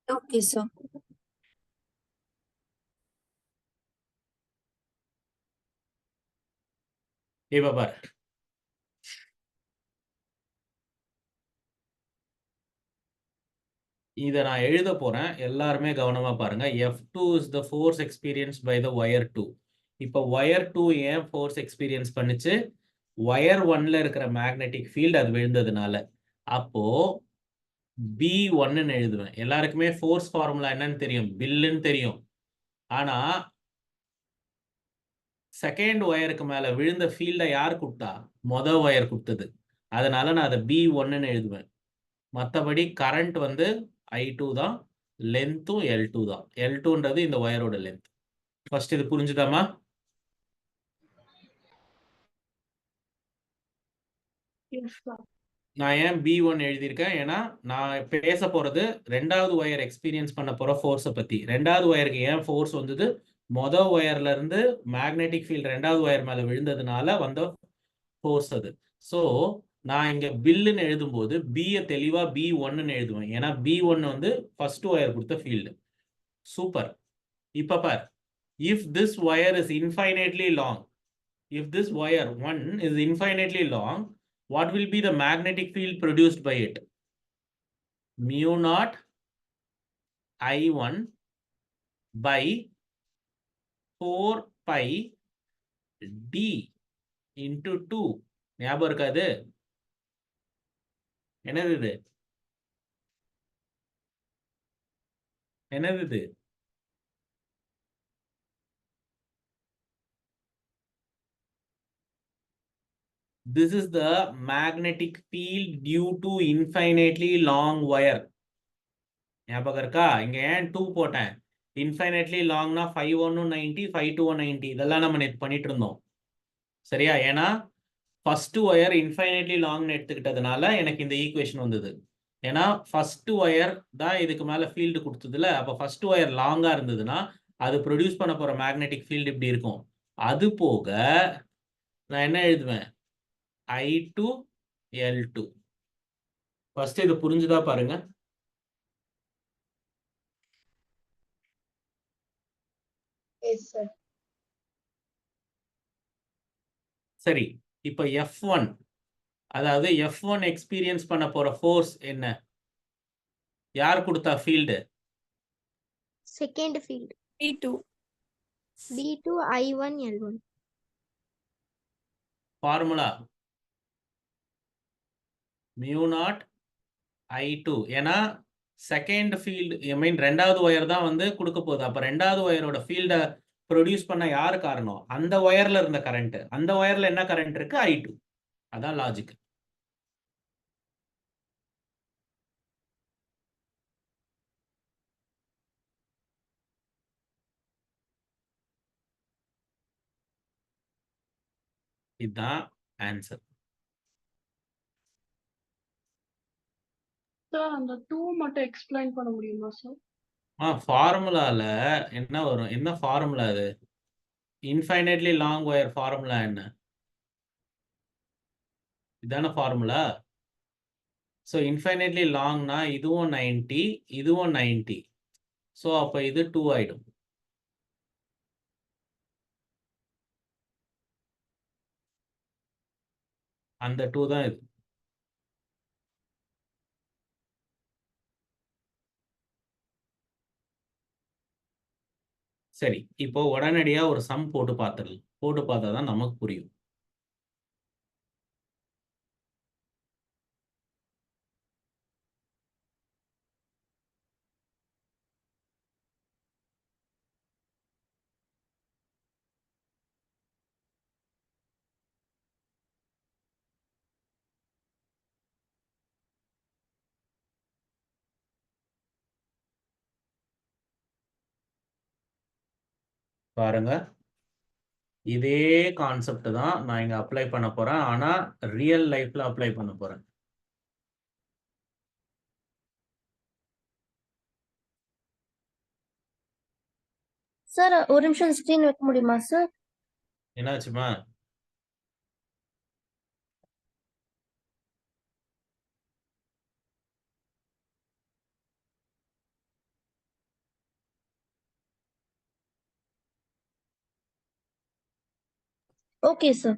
Okay sir. இப்ப பாரு, இதை நான் எழுத போறேன். எல்லாருமே கவனமா பாருங்க. F2 is the force experienced by the wire 2. இப்போ wire 2 ஏன் force experience பண்ணுச்சு? wire 1ல இருக்கிற மேக்னெட்டிக் ஃபீல்டு அது விழுந்ததுனால. அப்போ B1ன்னு எழுதுவேன். எல்லாருக்குமே ஃபோர்ஸ் ஃபார்முலா என்னன்னு தெரியும், பில்லுன்னு தெரியும். ஆனா செகண்ட் ஒயருக்கு மேல விழுந்த ஃபீல்டை யார் கொடுத்தா? மொதல் ஒயர் கொடுத்தது. அதனால நான் அதை B1ன்னு எழுதுவேன். மற்றபடி கரண்ட் வந்து I2 தான், லென்த்தும் L2 தான். L2ன்றது இந்த ஒயரோட லென்த். ஃபர்ஸ்ட் இது புரிஞ்சுதாமா? Yes, sir. நான் ஏன் B1 எழுதியிருக்கேன்? ஏன்னா நான் பேச போறது ரெண்டாவது ஒயர் எக்ஸ்பீரியன்ஸ் பண்ண போற ஃபோர்ஸை பத்தி. ரெண்டாவது ஒயருக்கு ஏன் ஃபோர்ஸ் வந்தது? மொதல் ஒயர்ல இருந்து மேக்னெட்டிக் ஃபீல்ட் ரெண்டாவது ஒயர் மேல விழுந்ததுனால வந்த ஃபோர்ஸ் அது. ஸோ நான் இங்க பில்லுன்னு எழுதும்போது பியை தெளிவா B1ன்னு எழுதுவேன். ஏன்னா B1 வந்து ஃபர்ஸ்ட் ஒயர் கொடுத்த ஃபீல்டு. சூப்பர். இப்ப பார், if this wire is infinitely long, if this wire 1 is infinitely long, what will be the magnetic field produced by it? Mu naught I1 by 4 pi d into 2. ஞாபகம் இருக்காது? என்னது இது? என்னது இது? This is the magnetic field due to infinitely long wire. ஞாபகம் இருக்கா? இங்க ஏன் 2 போட்டேன்? இன்ஃபைனைட்லி லாங்னா 5 90, 5 90. இதெல்லாம் நம்ம நேற்று பண்ணிட்டு இருந்தோம். சரியா? ஏன்னா ஃபர்ஸ்ட் ஒயர் இன்ஃபைனைட்லி லாங்னு எடுத்துக்கிட்டதுனால எனக்கு இந்த ஈக்குவேஷன் வந்தது. ஏன்னா ஃபர்ஸ்ட் ஒயர் தான் இதுக்கு மேல ஃபீல்டு கொடுத்ததுல, அப்போ ஃபர்ஸ்ட் ஒயர் லாங்கா இருந்ததுன்னா அது ப்ரொடியூஸ் பண்ண போற மேக்னெட்டிக் ஃபீல்டு இப்படி இருக்கும். அது போக நான் என்ன எழுதுவேன்? I2 L2. ஃபர்ஸ்ட் இது புரிஞ்சுதா பாருங்க. Yes, sir. சரி, இப்போ F1, அதாவது F1 எக்ஸ்பீரியன்ஸ் பண்ண போற ஃபோர்ஸ் என்ன? யார் கொடுத்தா field? Second field B2. B2 I1 L1. Formula mu naught I2. ஏன்னா செகண்ட் ஃபீல்டு, ஐ மீன் ரெண்டாவது ஒயர் தான் வந்து கொடுக்க போகுது. அப்போ ரெண்டாவது ஒயரோட ஃபீல்டை ப்ரொடியூஸ் பண்ண யார் காரணம்? அந்த ஒயர்ல இருந்த கரண்ட். அந்த ஒயர்ல என்ன கரண்ட் இருக்கு? I2. அதான் லாஜிக். இதுதான் ஆன்சர். சார் அந்த 2 மட்டும் எக்ஸ்பிளைன் பண்ண முடியுமா சார்? ஃபார்முலால என்ன வரும்? என்ன ஃபார்முலா அது? இன்ஃபைனைட்லி லாங் ஒயர் ஃபார்முலா என்ன? இதான ஃபார்முலா. ஸோ இன்ஃபைனைட்லி லாங்னா இதுவும் 90, இதுவும் 90. ஸோ அப்போ இது 2 ஆயிடும். அந்த 2 தான் இது. சரி, இப்போ உடனடியா ஒரு சம் போட்டு பார்த்துடலாம். போட்டு பார்த்தா தான் நமக்கு புரியும். பாருங்க, இதே கான்செப்ட் தான் நான் இங்க அப்ளை பண்ண போறேன். ஆனா ரியல் லைஃப்ல அப்ளை பண்ண போறேன். சார் ஒரு நிமிஷம் ஸ்க்ரீன் வைக்க முடியுமா சார்? என்னாச்சுமா? Okay sir.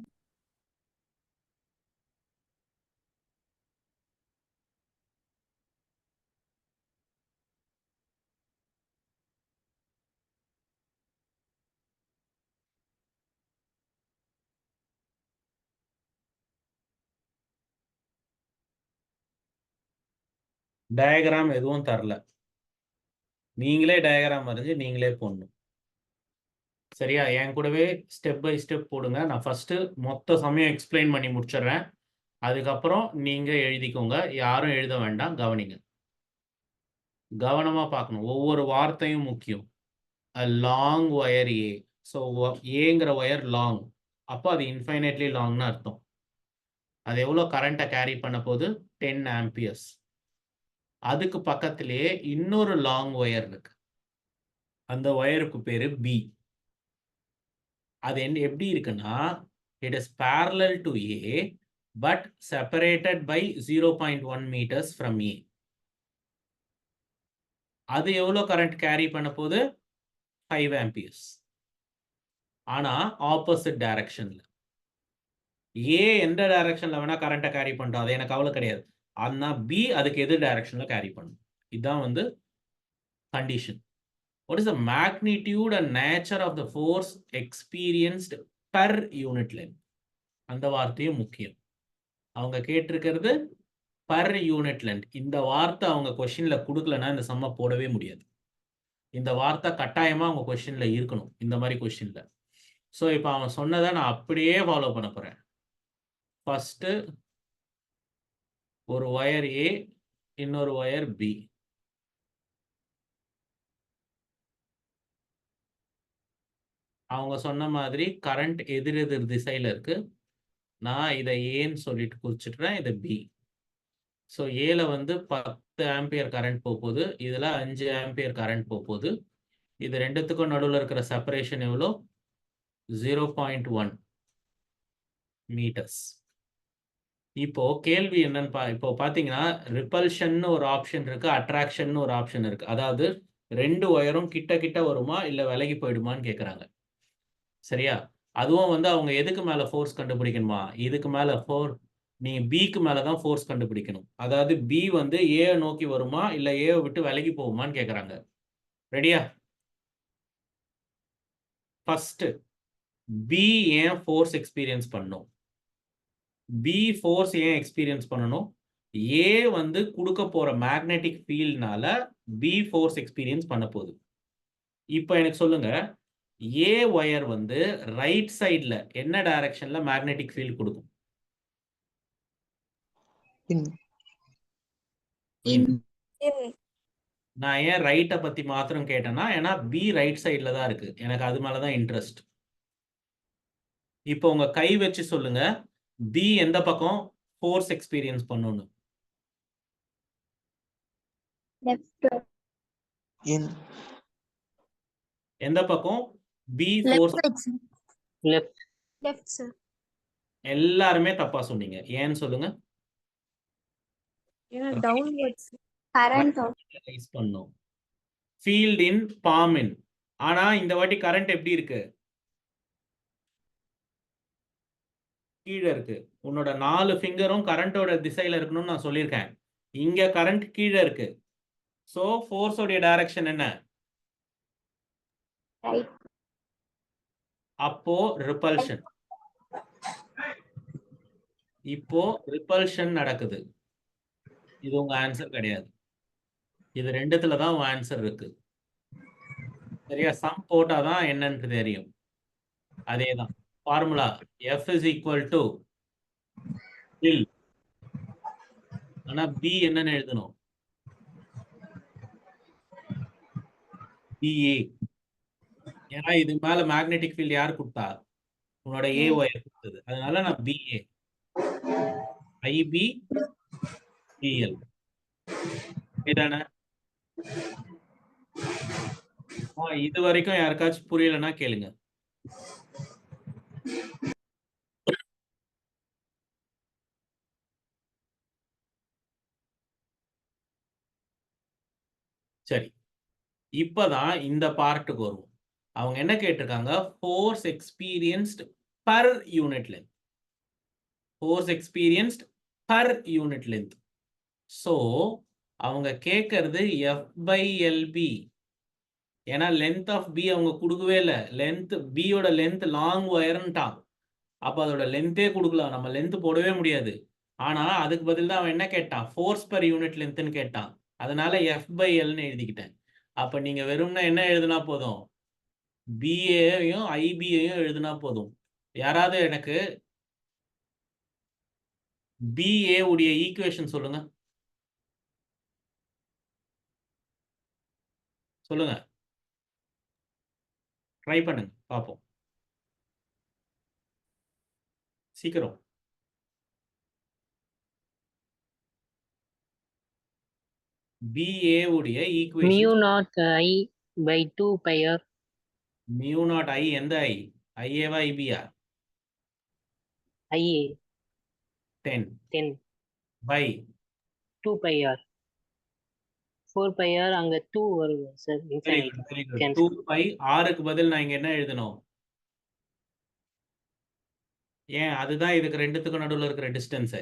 டயக்ராம் எதுவும் தரல. நீங்களே டயக்ராம் வரைஞ்சு நீங்களே போடணும். சரியா? என் கூடவே ஸ்டெப் பை ஸ்டெப் போடுங்க. நான் ஃபர்ஸ்ட் மொத்த சமயம் எக்ஸ்பிளைன் பண்ணி முடிச்சிடுறேன். அதுக்கப்புறம் நீங்க எழுதிக்கோங்க. யாரும் எழுத வேண்டாம், கவனிங்க. கவனமா பார்க்கணும். ஒவ்வொரு வார்த்தையும் முக்கியம். a long wire A. So ஏங்கிற ஒயர் லாங். அப்போ அது இன்ஃபைனைட்லி லாங்னு அர்த்தம். அது எவ்வளோ கரண்ட்டை கேரி பண்ண போது 10 ஆம்பியர்ஸ். அதுக்கு பக்கத்திலேயே இன்னொரு லாங் ஒயர் இருக்கு. அந்த ஒயருக்கு பேரு பி. அது எப்படி இருக்குன்னா, it is parallel to A but separated by 0.1 meters from A. அது எவ்வளோ கரண்ட் கேரி பண்ண போது 5 ஆம்பியர்ஸ். ஆனா ஆப்போசிட் டைரக்ஷன்ல. ஏ எந்த டைரக்ஷன்ல வேணா கரண்ட்டை கேரி பண்ணிட்டோம், அது எனக்கு கவலை கிடையாது. ஆனா பி அதுக்கு எதிர் டைரக்ஷன்ல கேரி பண்ணும். இதுதான் வந்து condition. What is the magnitude and nature of the force experienced per unit length? அந்த வார்த்தையும் முக்கியம். அவங்க கேட்டிருக்கிறது பர் யூனிட் லென்த். இந்த வார்த்தை அவங்க கொஸ்டின்ல கொடுக்கலன்னா இந்த சம்மை போடவே முடியாது. இந்த வார்த்தை கட்டாயமா அவங்க கொஸ்டின்ல இருக்கணும், இந்த மாதிரி கொஸ்டின்ல. ஸோ இப்போ அவன் சொன்னதை நான் அப்படியே ஃபாலோ பண்ண போறேன். ஃபர்ஸ்ட் ஒரு ஒயர் ஏ, இன்னொரு ஒயர் பி. அவங்க சொன்ன மாதிரி கரண்ட் எதிர் எதிர் திசையில இருக்கு. நான் இதை ஏன்னு சொல்லிட்டு குறிச்சிடுறேன், இதை பி. ஸோ ஏல வந்து 10 ஆம்பியர் கரண்ட் போகுது, இதில் 5 ஆம்பியர் கரண்ட் போகுது. இது ரெண்டுத்துக்கும் நடுவில் இருக்கிற செப்பரேஷன் எவ்வளோ? 0.1 மீட்டர்ஸ். இப்போ கேள்வி என்னன்னு இப்போ பார்த்தீங்கன்னா ரிப்பல்ஷன் ஒரு ஆப்ஷன் இருக்கு, அட்ராக்ஷன் ஒரு ஆப்ஷன் இருக்கு. அதாவது ரெண்டு ஒயரும் கிட்ட கிட்ட வருமா இல்லை விலகி போயிடுமான்னு கேட்குறாங்க. சரியா? அதுவும் வந்து அவங்க எதுக்கு மேலே ஃபோர்ஸ் கண்டுபிடிக்கணுமா? இதுக்கு மேலே நீங்கள் பிக்கு மேலே தான் ஃபோர்ஸ் கண்டுபிடிக்கணும். அதாவது பி வந்து ஏ நோக்கி வருமா இல்லை ஏவை விட்டு விலகி போகுமான்னு கேட்குறாங்க. ரெடியா? ஃபர்ஸ்ட் பி ஏன் ஃபோர்ஸ் எக்ஸ்பீரியன்ஸ் பண்ணும்? பி ஃபோர்ஸ் ஏன் எக்ஸ்பீரியன்ஸ் பண்ணணும்? ஏ வந்து கொடுக்க போற மேக்னெட்டிக் ஃபீல்ட்னால பி ஃபோர்ஸ் எக்ஸ்பீரியன்ஸ் பண்ண போகுது. இப்போ எனக்கு சொல்லுங்க, ஏ ஒயர் வந்து ரைட் சைட்ல என்ன டைரக்ஷன்ல மேக்னெட்டிக் ஃபீல்ட் கொடுக்கும்? நான் ஏன் ரைட்டை பத்தி மாத்திரம் கேட்டேன்னா, ஏன்னா பி ரைட் சைட்ல தான் இருக்கு, எனக்கு அது மேலதான் இன்ட்ரெஸ்ட். இப்போ உங்க கை வச்சு சொல்லுங்க, பி எந்த பக்கம் ஃபோர்ஸ் எக்ஸ்பீரியன்ஸ் பண்ணணும்? எந்த பக்கம் பி ஃபோர்ஸ்? Left sir. எல்லாருமே தப்பா சொன்னீங்க. ஏன்னு சொல்லுங்க. ஏன்னா டவுன்வர்ட்ஸ் கரண்ட் ரைஸ் பண்ணும். ஃபீல்ட் இன் பாம் இன். ஆனா இந்த வாட்டி கரண்ட் எப்படி இருக்கு? கீழே இருக்கு. உன்னோட 4 ஃபிங்கரும் கரண்டோட திசையில இருக்கணும்னு நான் சொல்லியிருக்கேன். இங்க கரண்ட் கீழே இருக்கு. சோ ஃபோர்ஸோட டைரக்ஷன் என்ன? ரைட். அப்போ ரிப்பல்ஷன். இப்போ ரிப்பல்ஷன் நடக்குது. இது உங்க ஆன்சர் கிடையாது. இது ரெண்டுத்துல தான் உங்க ஆன்சர் இருக்கு. சரியா? சம் போட்டாதான் என்னன்னு தெரியும். அதேதான் formula. F is equal to L. ஆனா B என்னன்னு எழுதணும்? BA. ஏன்னா இது மேல மேக்னெட்டிக் ஃபீல்ட் யார் கொடுத்தா? உன்னோட ஏ ஒயர் கொடுத்தது. அதனால நான் BA. IB BL. இதானே? இது வரைக்கும் யாருக்காச்சும் புரியலன்னா கேளுங்க. சரி, இப்பதான் இந்த பார்ட்டுக்கு வருவோம். அவங்க என்ன கேட்டிருக்காங்க? Force experienced per unit length. Force experienced per unit length. So அவங்க கேட்கறது F/LB. ஏன்னா லென்த் ஆஃப் பி அவங்க கொடுக்கவே இல்லை. லென்த் பியோட லென்த் லாங் ஒயர்ன்ட்டான். அப்போ அதோட லென்த்தே கொடுக்கலாம், நம்ம லென்த் போடவே முடியாது. ஆனா அதுக்கு பதில் தான் அவன் என்ன கேட்டான்? ஃபோர்ஸ் பர் யூனிட் லென்த்னு கேட்டான். அதனால F/Lன்னு எழுதிக்கிட்டேன். அப்ப நீங்க வெறும்னா என்ன எழுதுனா போதும்? பிஏயும் ஐபியையும் எழுதுனா போதும். யாராவது எனக்கு பிஏ உடைய ஈக்குவேஷன் சொல்லுங்க. சொல்லுங்க, ட்ரை பண்ணுங்க பார்ப்போம். சீக்கிரம். BA உடைய mu equation naught I by 2 pi r mu naught I எந்த ஐ? ஐஏவா ஐபியா? IA 10 10 by 2 pi r 4 pi r அங்க 2 வருது sir very infinite good very good. 2 cancel by ஆருக்கு பதில் நான் இங்க என்ன எழுதணும்? ஏன் அதுதான் இதுக்கு ரெண்டுத்துக்கும் நடுவுல இருக்கிற டிஸ்டன்ஸ்.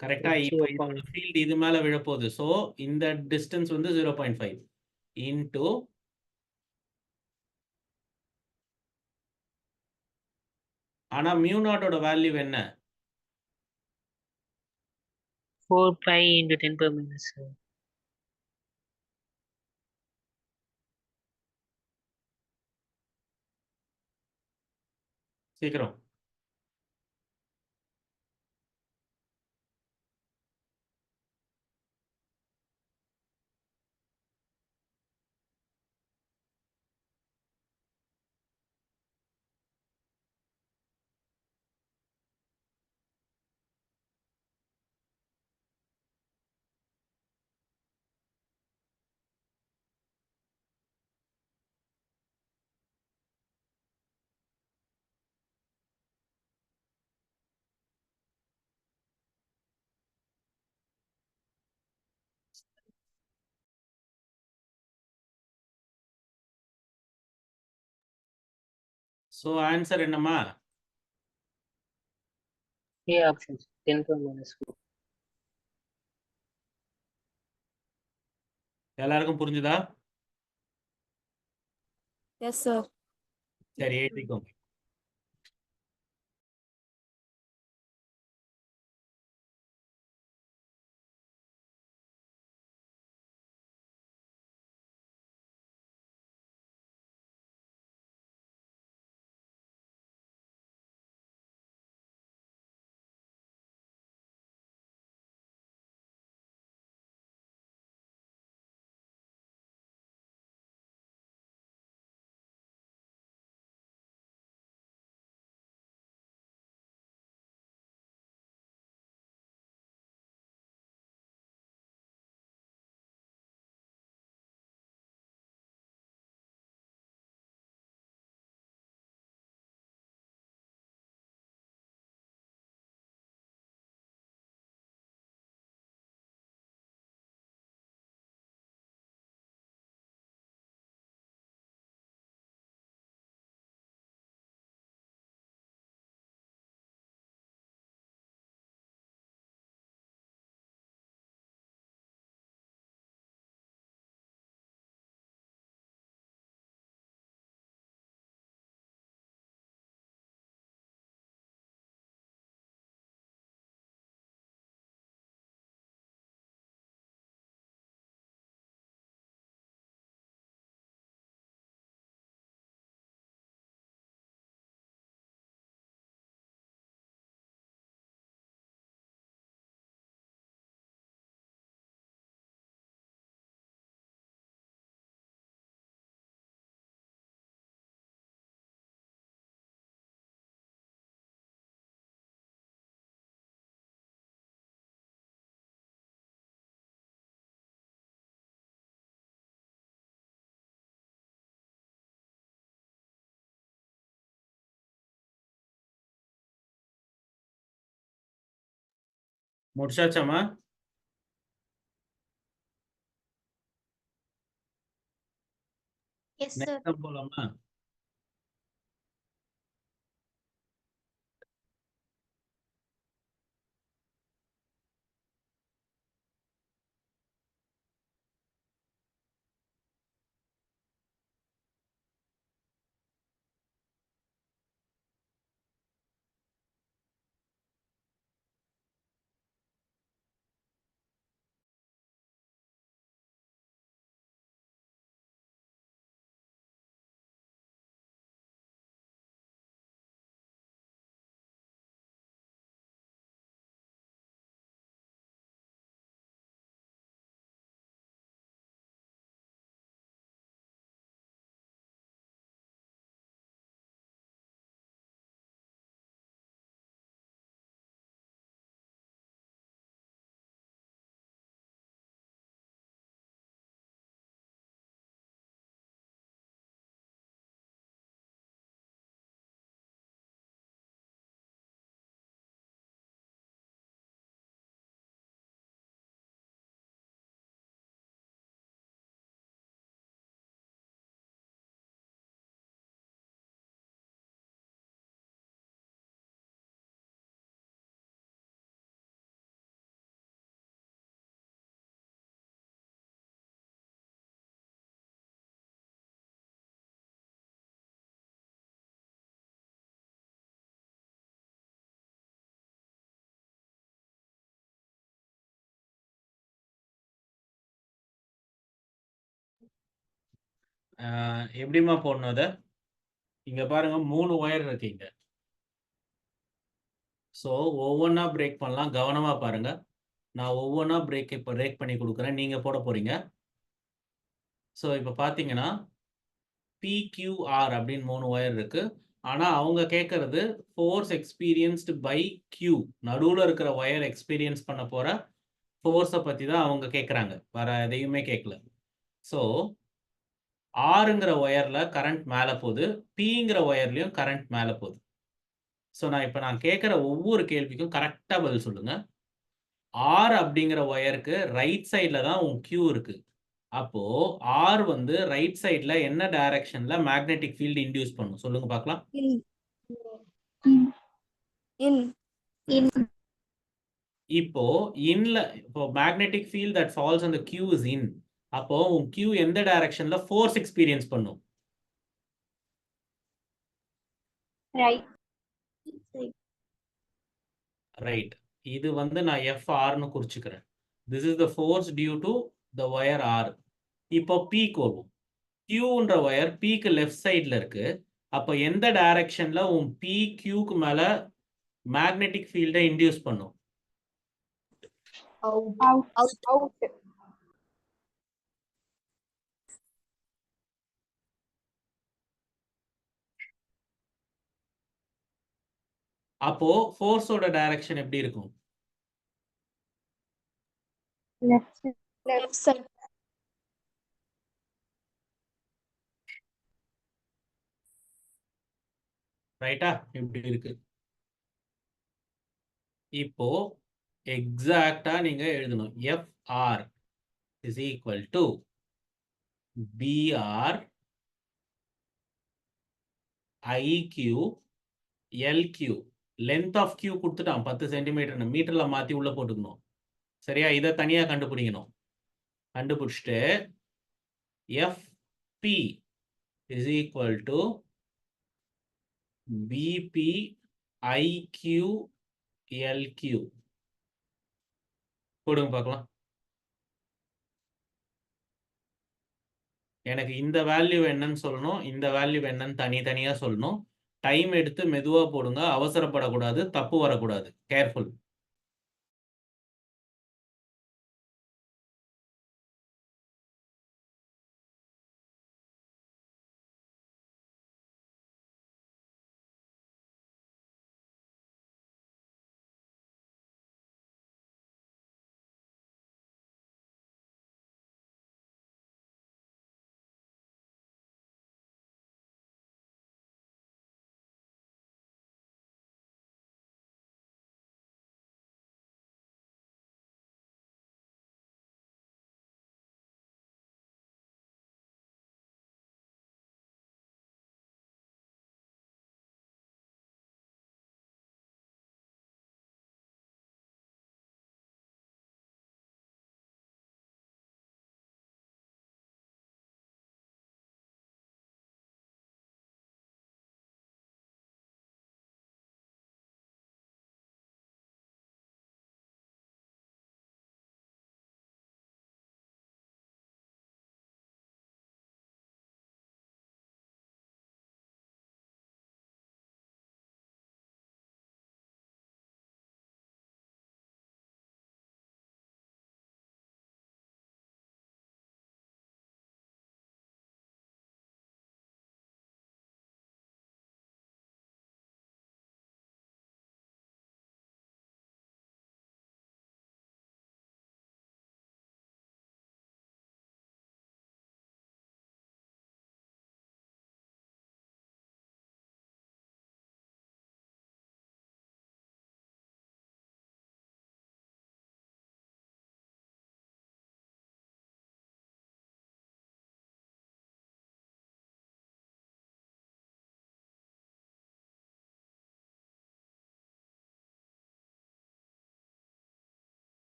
கரெக்டா? இப்போ இதோட ஃபீல்டு இது மேல விழப்போகுது. ஸோ இந்த டிஸ்டன்ஸ் வந்து 0.5 இன்டு ஆனா மியூ நாட்டோட வேல்யூ என்ன? 4 pi into 10 power minus 7. சீக்கிரம். ஸோ ஆன்சர் என்னம்மா? A options 10 power minus 4. எல்லாருக்கும் புரிஞ்சுதா? Yes, sir. சரி, எழுதிக்கோங்க. முடிச்சாச்சாம்மா? Yes sir. நெக்ஸ்ட் போலாமா? எப்படிம்மா போடணும் அதை? இங்க பாருங்க 3 ஒயர் இருக்கு இங்க. ஸோ ஒவ்வொன்றா பிரேக் பண்ணலாம். கவனமா பாருங்க. நான் ஒவ்வொன்றா பிரேக் பண்ணி கொடுக்குறேன். நீங்க போட போறீங்க. ஸோ இப்போ பார்த்தீங்கன்னா PQR அப்படின்னு 3 ஒயர் இருக்கு. ஆனா அவங்க கேட்கறது ஃபோர்ஸ் எக்ஸ்பீரியன்ஸ்டு பை Q. நடுவுல இருக்கிற ஒயர் எக்ஸ்பீரியன்ஸ் பண்ண போற ஃபோர்ஸை பத்தி தான் அவங்க கேட்குறாங்க. வேற எதையுமே கேட்கல. ஸோ ஆறுங்கிற ஒயர்ல கரண்ட் மேலே போகுது, பிங்கிற ஒயர்லையும் கரண்ட் மேலே போகுது. ஸோ நான் கேட்குற ஒவ்வொரு கேள்விக்கும் கரெக்டாக பதில் சொல்லுங்க. ஆர் அப்படிங்கிற ஒயருக்கு ரைட் சைடில் தான் உன் Q இருக்கு. அப்போ ஆர் வந்து ரைட் சைடில் என்ன டைரக்ஷன்ல மேக்னெட்டிக் ஃபீல்டு இன்டியூஸ் பண்ணும் சொல்லுங்க பார்க்கலாம். இப்போ magnetic field that falls on the Q is in. அப்போ உன் Q எந்த டைரக்ஷன்ல ஃபோர்ஸ் எக்ஸ்பீரியன்ஸ் பண்ணும்? ரைட். இது வந்து நான் FRன்னு குறிச்சுக்கிறேன். This is the force due to the wire R. இப்போ P வருவோம். Qன்ற ஒயர் Pக்கு லெஃப்ட் சைடில் இருக்கு. அப்போ எந்த டைரக்ஷன்ல உன் P Qக்கு மேல மேக்னெட்டிக் ஃபீல்டை இன்டியூஸ் பண்ணும்? Out. அப்போ ஃபோர்ஸோட டைரக்ஷன் எப்படி இருக்கும்? Left side. ரைட்டா? இப்படி இருக்கு. இப்போ எக்ஸாக்டா நீங்க எழுதணும். FR is equal to BR IQ LQ. Length of Q கொடுத்துட்டான் 10 சென்டிமீட்டர்னு, மீட்டர்ல மாத்தி உள்ள போட்டுக்கணும். சரியா? இதை தனியா கண்டுபிடிக்கணும். கண்டுபிடிச்சிட்டு FP is equal to BP IQ LQ. போடுங்க பார்க்கலாம். எனக்கு இந்த வேல்யூ என்னன்னு சொல்லணும், இந்த வேல்யூ என்னன்னு தனித்தனியா சொல்லணும். டைம் எடுத்து மெதுவா போடுங்க. அவசரப்படக்கூடாது, தப்பு வரக்கூடாது. கேர்ஃபுல்.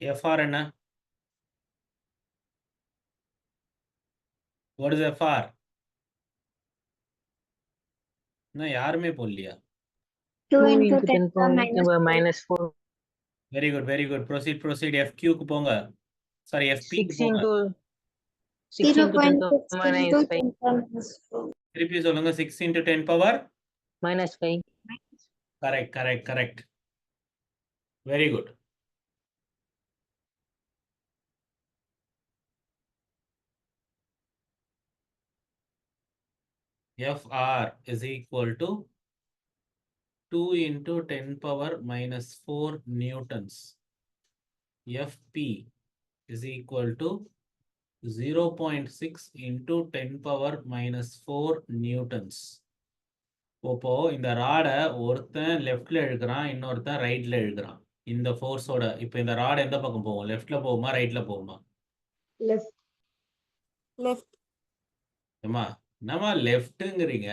FR என்ன? What is FR? இன்னும் யாருமே போடலையா? 2 2 into into 10 10 power power minus 4. minus 4. Very good very good. Proceed. FQக்கு போங்க. சாரி, FPக்கு 6 போங்க. into 6 into 10 power 0.6 minus into 5 10 power minus 4. திருப்பி சொல்லுங்க. 6 into 10 power. minus 5. Correct. Very good. FR is equal to 2 into 10 power minus 4 newtons. FP is equal to 0.6 into 10 power minus 4 newtons. இப்போ இந்த ராடை ஒருத்தன் லெஃப்ட்ல இழுக்கிறான், இன்னொருத்தன் ரைட்ல இழுக்கிறான். இந்த ஃபோர்ஸோட இப்போ இந்த ராட் எந்த பக்கம் போகும்? லெஃப்ட்ல போகுமா ரைட்ல போகுமா? Left. Left. ஏமா என்னம்மா லெஃப்ட்டுங்கிறீங்க?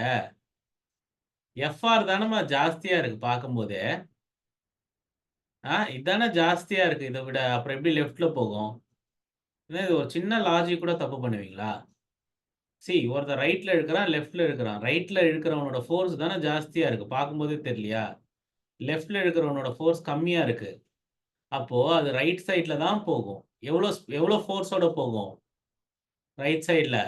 எஃப்ஆர் தானம்மா ஜாஸ்தியா இருக்கு பார்க்கும்போதே. இதானே ஜாஸ்தியா இருக்கு இதை விட. அப்புறம் எப்படி லெஃப்ட்ல போகும்? இது ஒரு சின்ன லாஜிக் கூட தப்பு பண்ணுவீங்களா? ஒருத்தர் ரைட்ல இழுக்கிறான், லெஃப்ட்ல இழுக்கிறான். ரைட்ல இழுக்கிறவனோட ஃபோர்ஸ் தானே ஜாஸ்தியா இருக்கு, பார்க்கும்போதே தெரியலையா? லெஃப்ட்ல இழுக்கிறவனோட ஃபோர்ஸ் கம்மியா இருக்கு. அப்போ அது ரைட் சைட்ல தான் போகும். எவ்வளோ ஃபோர்ஸோட போகும்? ரைட் சைட்ல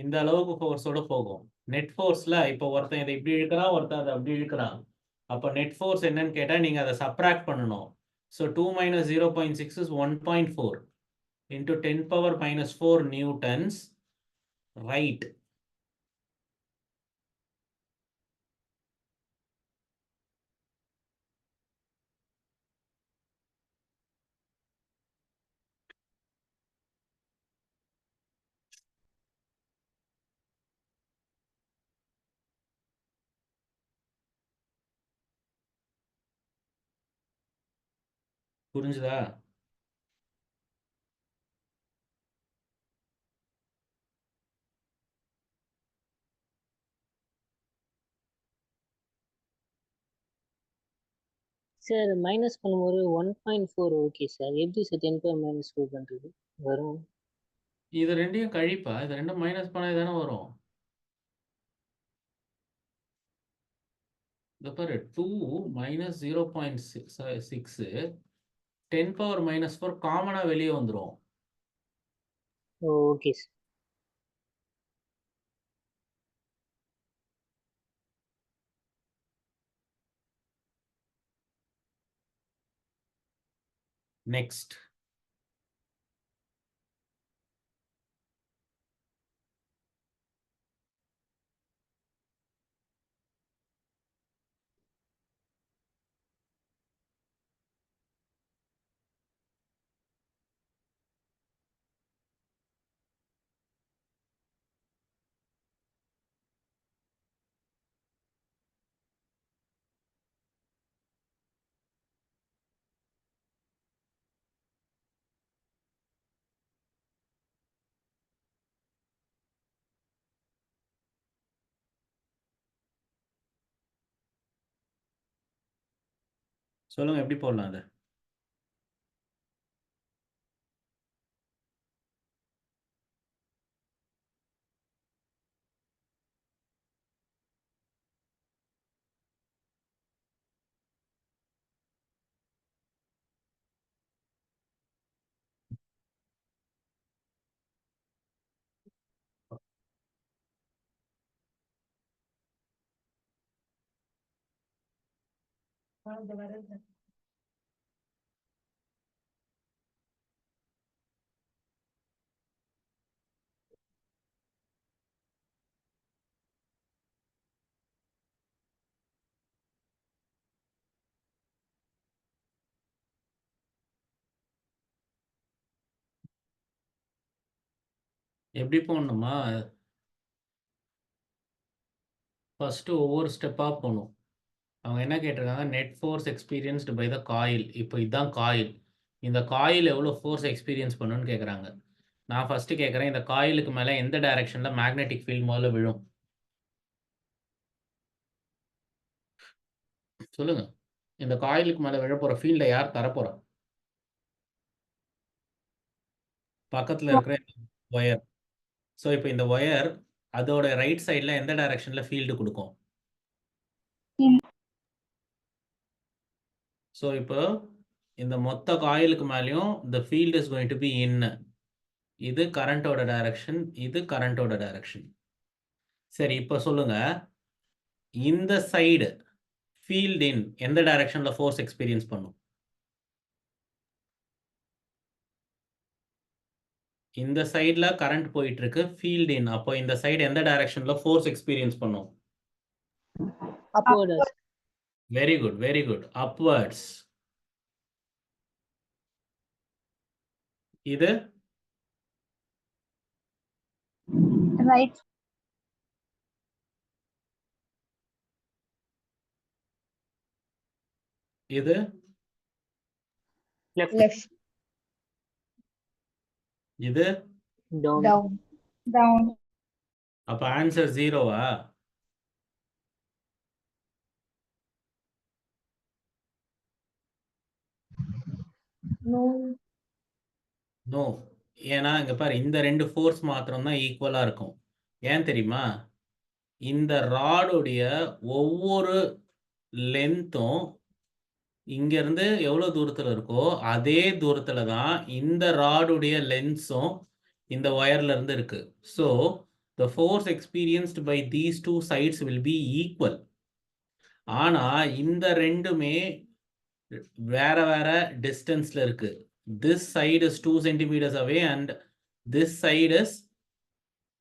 இந்த அளவுக்கு ஃபோர்ஸோட போகும். நெட் ஃபோர்ஸ்ல இப்போ ஒருத்தன் இதை இப்படி இழுக்கிறான், ஒருத்தன் அதை அப்படி இழுக்கிறான். அப்போ நெட் ஃபோர்ஸ் என்னன்னு கேட்டா நீங்க அதை சப்ராக்ட் பண்ணணும். So 2 minus 0.6 is 1.4 into 10 power minus 4 newtons. Right. புரிஞ்சுதா? சார் மைனஸ் பண்ணும்போது 1.4 ஓகே சார். எப்படி சார் 10 power minus 4 பண்றது வரும்? இது ரெண்டையும் கழிப்பா. இது ரெண்டும் மைனஸ் பண்ணா தானே வரும். இந்த பாரு 2 minus 0.6 10 power minus 4 காமனா வெளியே வந்துடும். Okay sir. நெக்ஸ்ட் சொல்லுங்க, எப்படி போடலாம் அதை? எப்படி போடணுமா? ஃபர்ஸ்ட் ஒவ்வொரு ஸ்டெப்பா போகணும். அவங்க என்ன கேட்டிருக்காங்க? Net force experienced by the coil. இப்போ இதுதான் காயில். இந்த காயில் எவ்வளோ ஃபோர்ஸ் எக்ஸ்பீரியன்ஸ் பண்ணுன்னு கேட்குறாங்க. நான் ஃபர்ஸ்ட் கேட்குறேன், இந்த காயிலுக்கு மேலே எந்த டைரக்ஷனில் மேக்னெட்டிக் ஃபீல்ட் முதல்ல விழும்? சொல்லுங்க. இந்த காயிலுக்கு மேல விழப்போற ஃபீல்ட யார் தரப்போறா? பக்கத்துல இருக்கிற ஒயர். ஸோ இப்போ இந்த ஒயர் அதோட ரைட் சைடுல எந்த டைரக்ஷன்ல ஃபீல்டு கொடுக்கும்? ஸோ இப்போ இந்த மொத்த காயிலுக்கு மேலேயும் the field is going to be in. இது கரண்டோட டைரக்ஷன், இது கரண்டோட டைரக்ஷன். சரி, இப்போ சொல்லுங்க, இந்த சைடு ஃபீல்ட் இன் எந்த டைரக்ஷன்ல ஃபோர்ஸ் எக்ஸ்பீரியன்ஸ் பண்ணும்? இந்த சைடுல கரண்ட் போயிட்டு இருக்கு, ஃபீல்ட் இன். அப்போ இந்த சைடு எந்த டைரக்ஷன்ல ஃபோர்ஸ் எக்ஸ்பீரியன்ஸ் பண்ணும்? upward sir. Very good, very good. Upwards. இது Right. இது left Left. இது down Down. Down. அப்ப ஆன்சர் ஜீரோவா? No. நோ. ஏன்னா இங்க பாரு, இந்த ரெண்டு ஃபோர்ஸ் மாத்திரம் தான் ஈக்குவலா இருக்கும். ஏன் தெரியுமா? இந்த ராடுடைய ஒவ்வொரு லென்த்தும் இங்க இருந்து எவ்வளவு தூரத்துல இருக்கோ அதே தூரத்துல தான் இந்த ராடுடைய லென்ஸும் இந்த ஒயர்ல இருந்து இருக்கு. So the force experienced by these two sides will be equal. ஆனா இந்த ரெண்டுமே வேற வேற டிஸ்டன்ஸ்ல இருக்கு. this side is 2 centimeters away and this side is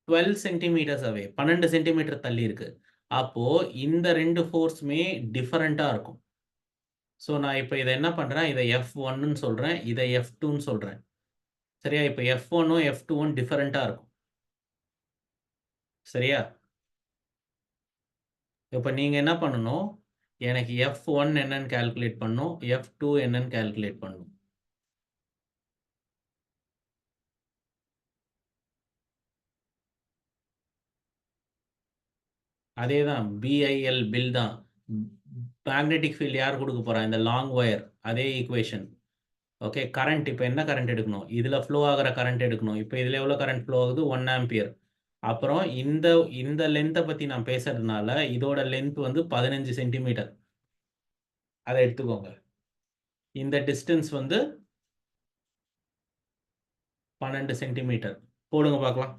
12 centimeters away. 12 centimetre தள்ளி இருக்கு. அப்போ இந்த ரெண்டு ஃபோர்ஸுமே டிஃபரெண்டா இருக்கும். ஸோ நான் இப்போ இதை என்ன பண்றேன், இதை F1ன்னு சொல்றேன், இதை F2ன்னு சொல்றேன். சரியா? இப்போ F1ம் F2ம் டிஃபரெண்டா இருக்கும். சரியா? இப்போ நீங்க என்ன பண்ணணும், எனக்கு F1 என்னன்னு கால்குலேட் பண்ணணும், F2 என்னன்னு கால்குலேட் பண்ணணும். அதே தான், பிஐஎல் பில் தான். மேக்னெட்டிக் ஃபீல்டு யார் கொடுக்க போறா? இந்த லாங் ஒயர். அதே ஈக்குவேஷன். ஓகே, கரண்ட் இப்போ என்ன கரண்ட் எடுக்கணும்? இதில் ஃப்ளோ ஆகிற கரண்ட் எடுக்கணும். இப்போ இதில் எவ்வளோ கரண்ட் ஃப்ளோ ஆகுது? 1 ஆம்பியர். அப்புறம் இந்த இந்த லென்த்தை பற்றி நான் பேசுறதுனால இதோட லென்த் வந்து 15 சென்டிமீட்டர். அதை எடுத்துக்கோங்க. இந்த டிஸ்டன்ஸ் வந்து 12 சென்டிமீட்டர். போடுங்க பார்க்கலாம்.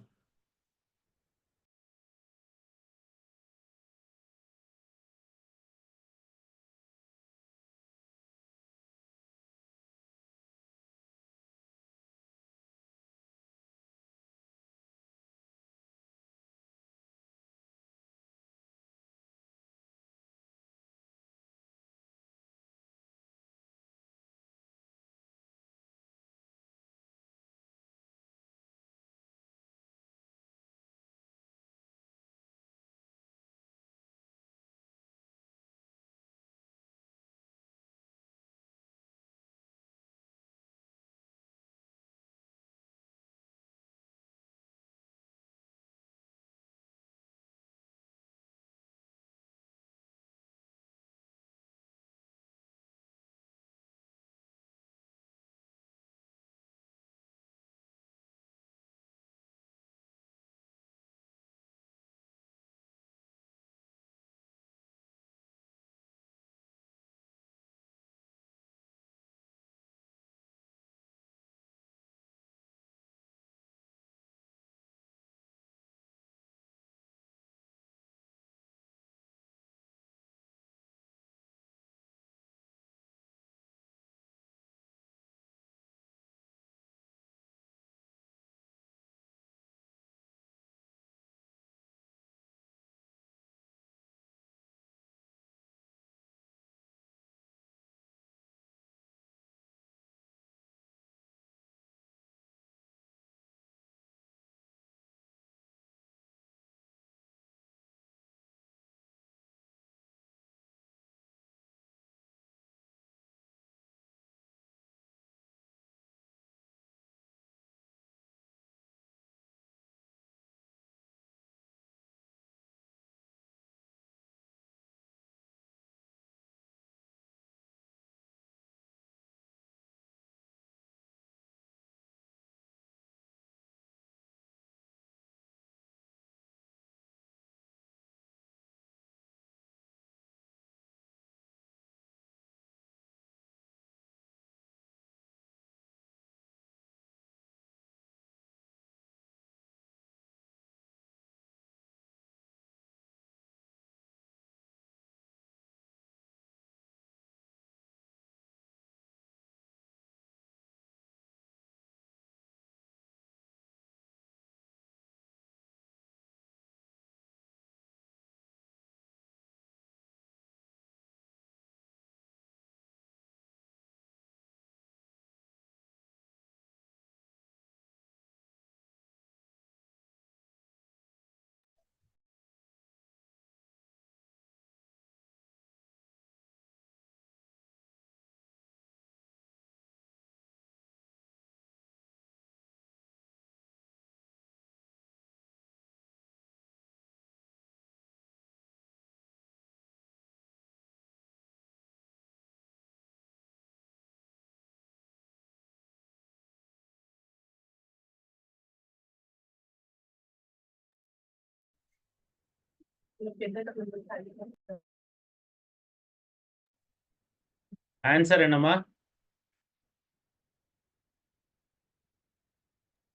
ஆன்சர் என்னம்மா?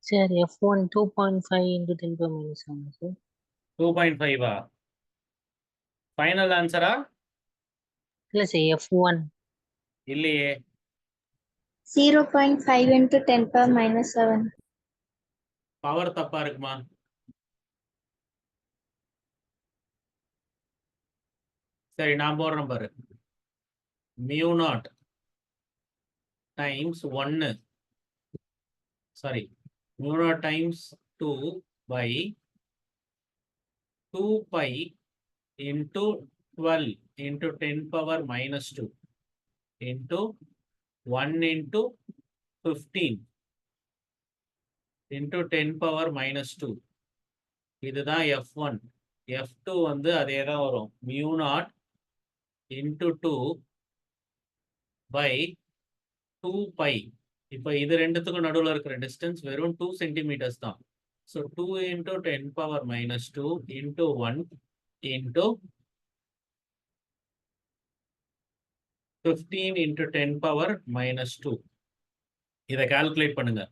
Sir F1 2.5 into 10 power minus 7 sir. 2.5 final ஆன்சரா? இல்ல சார் F1. இல்லையே. 0.5 into 10 power minus 7. பவர் தப்பா இருக்குமா? சரி நான் போடுறேன் பாரு. Mu not times 1 sorry mu not times 2 by 2 pi into 12 into 10 power minus 2 into 1 into 15 into 10 power minus 2. இதுதான் F1. F2 வந்து அதே தான் வரும். Mu not into 2 by 2 pi. இப்போ இது ரெண்டுத்துக்கும் நடுவில் இருக்கிற டிஸ்டன்ஸ் வெறும் 2 சென்டிமீட்டர்ஸ் தான். So 2 into 10 power minus 2 into 1 into 15 into 10 power minus 2. இதை கால்குலேட் பண்ணுங்க.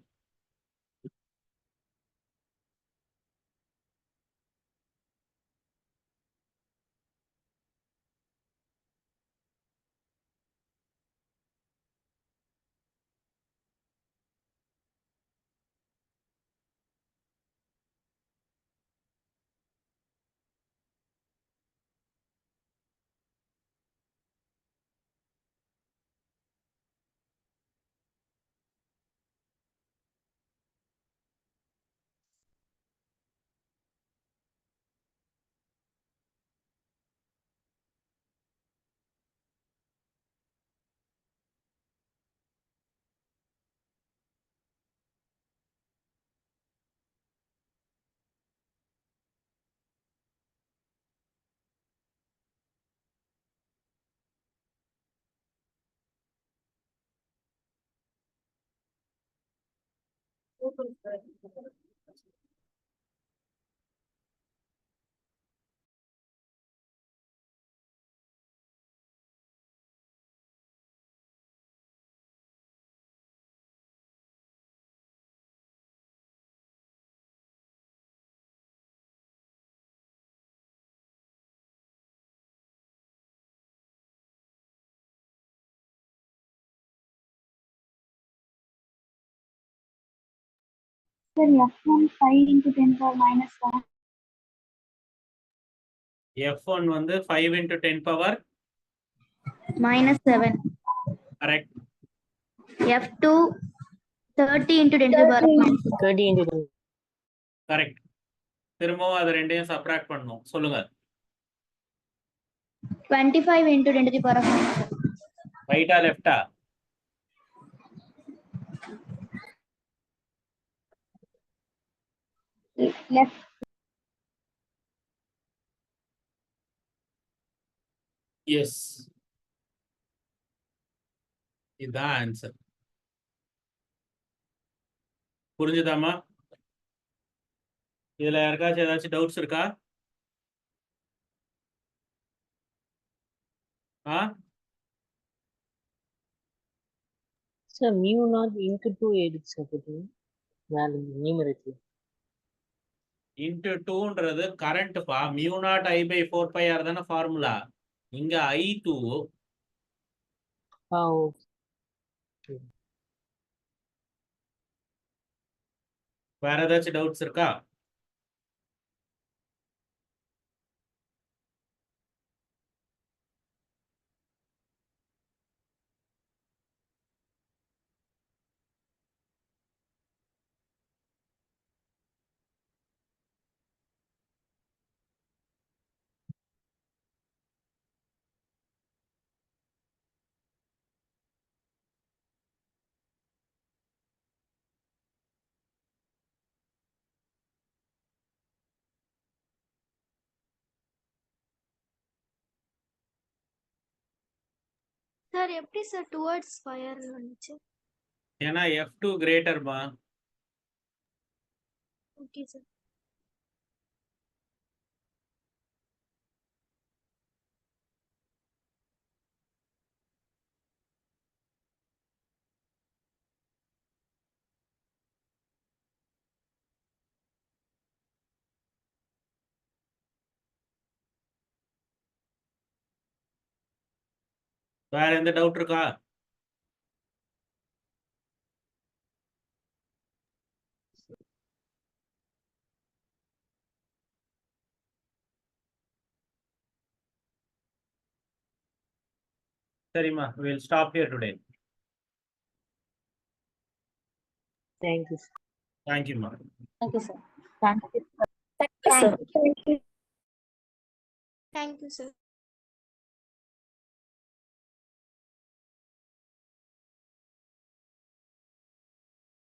Sir, F1 5 into 10 power minus 7. F1 வந்து 5 into 10 power Minus 7. correct. F2 30 into 10 to the power minus 7. 30 into 10. Correct. திரும்பவும் அதை ரெண்டையும் சப்ராக்ட் பண்ணணும். சொல்லுங்க. 25 into 10 to the power of minus 7. ரைட்டா லெஃப்டா? Left. S. இதுதான் ஆன்சர். புரிஞ்சுதாமா? இதுல யாருக்காச்சும் ஏதாச்சும் டவுட்ஸ் இருக்கா? சார் mu naught into 2 எதுக்கு சார் போட்டீங்க? Value numerator. இன்டு 2ன்றது கரண்ட் பா. Mu not I by 4 pi r தானே ஃபார்முலா. இங்க I2. ஓகே. வேற ஏதாச்சும் டவுட்ஸ் இருக்கா? சார் எப்படி சார் டுவர்ட்ஸ் ஃபயர்னு வந்துச்சு? ஏன்னா F2 கிரேட்டர்மா. Okay sir. வேற எந்த டவுட் இருக்கா? சரிம்மா, we'll stop here today. Thank you. Thank you, ma. Thank you, sir. Thank you. Thank you, sir.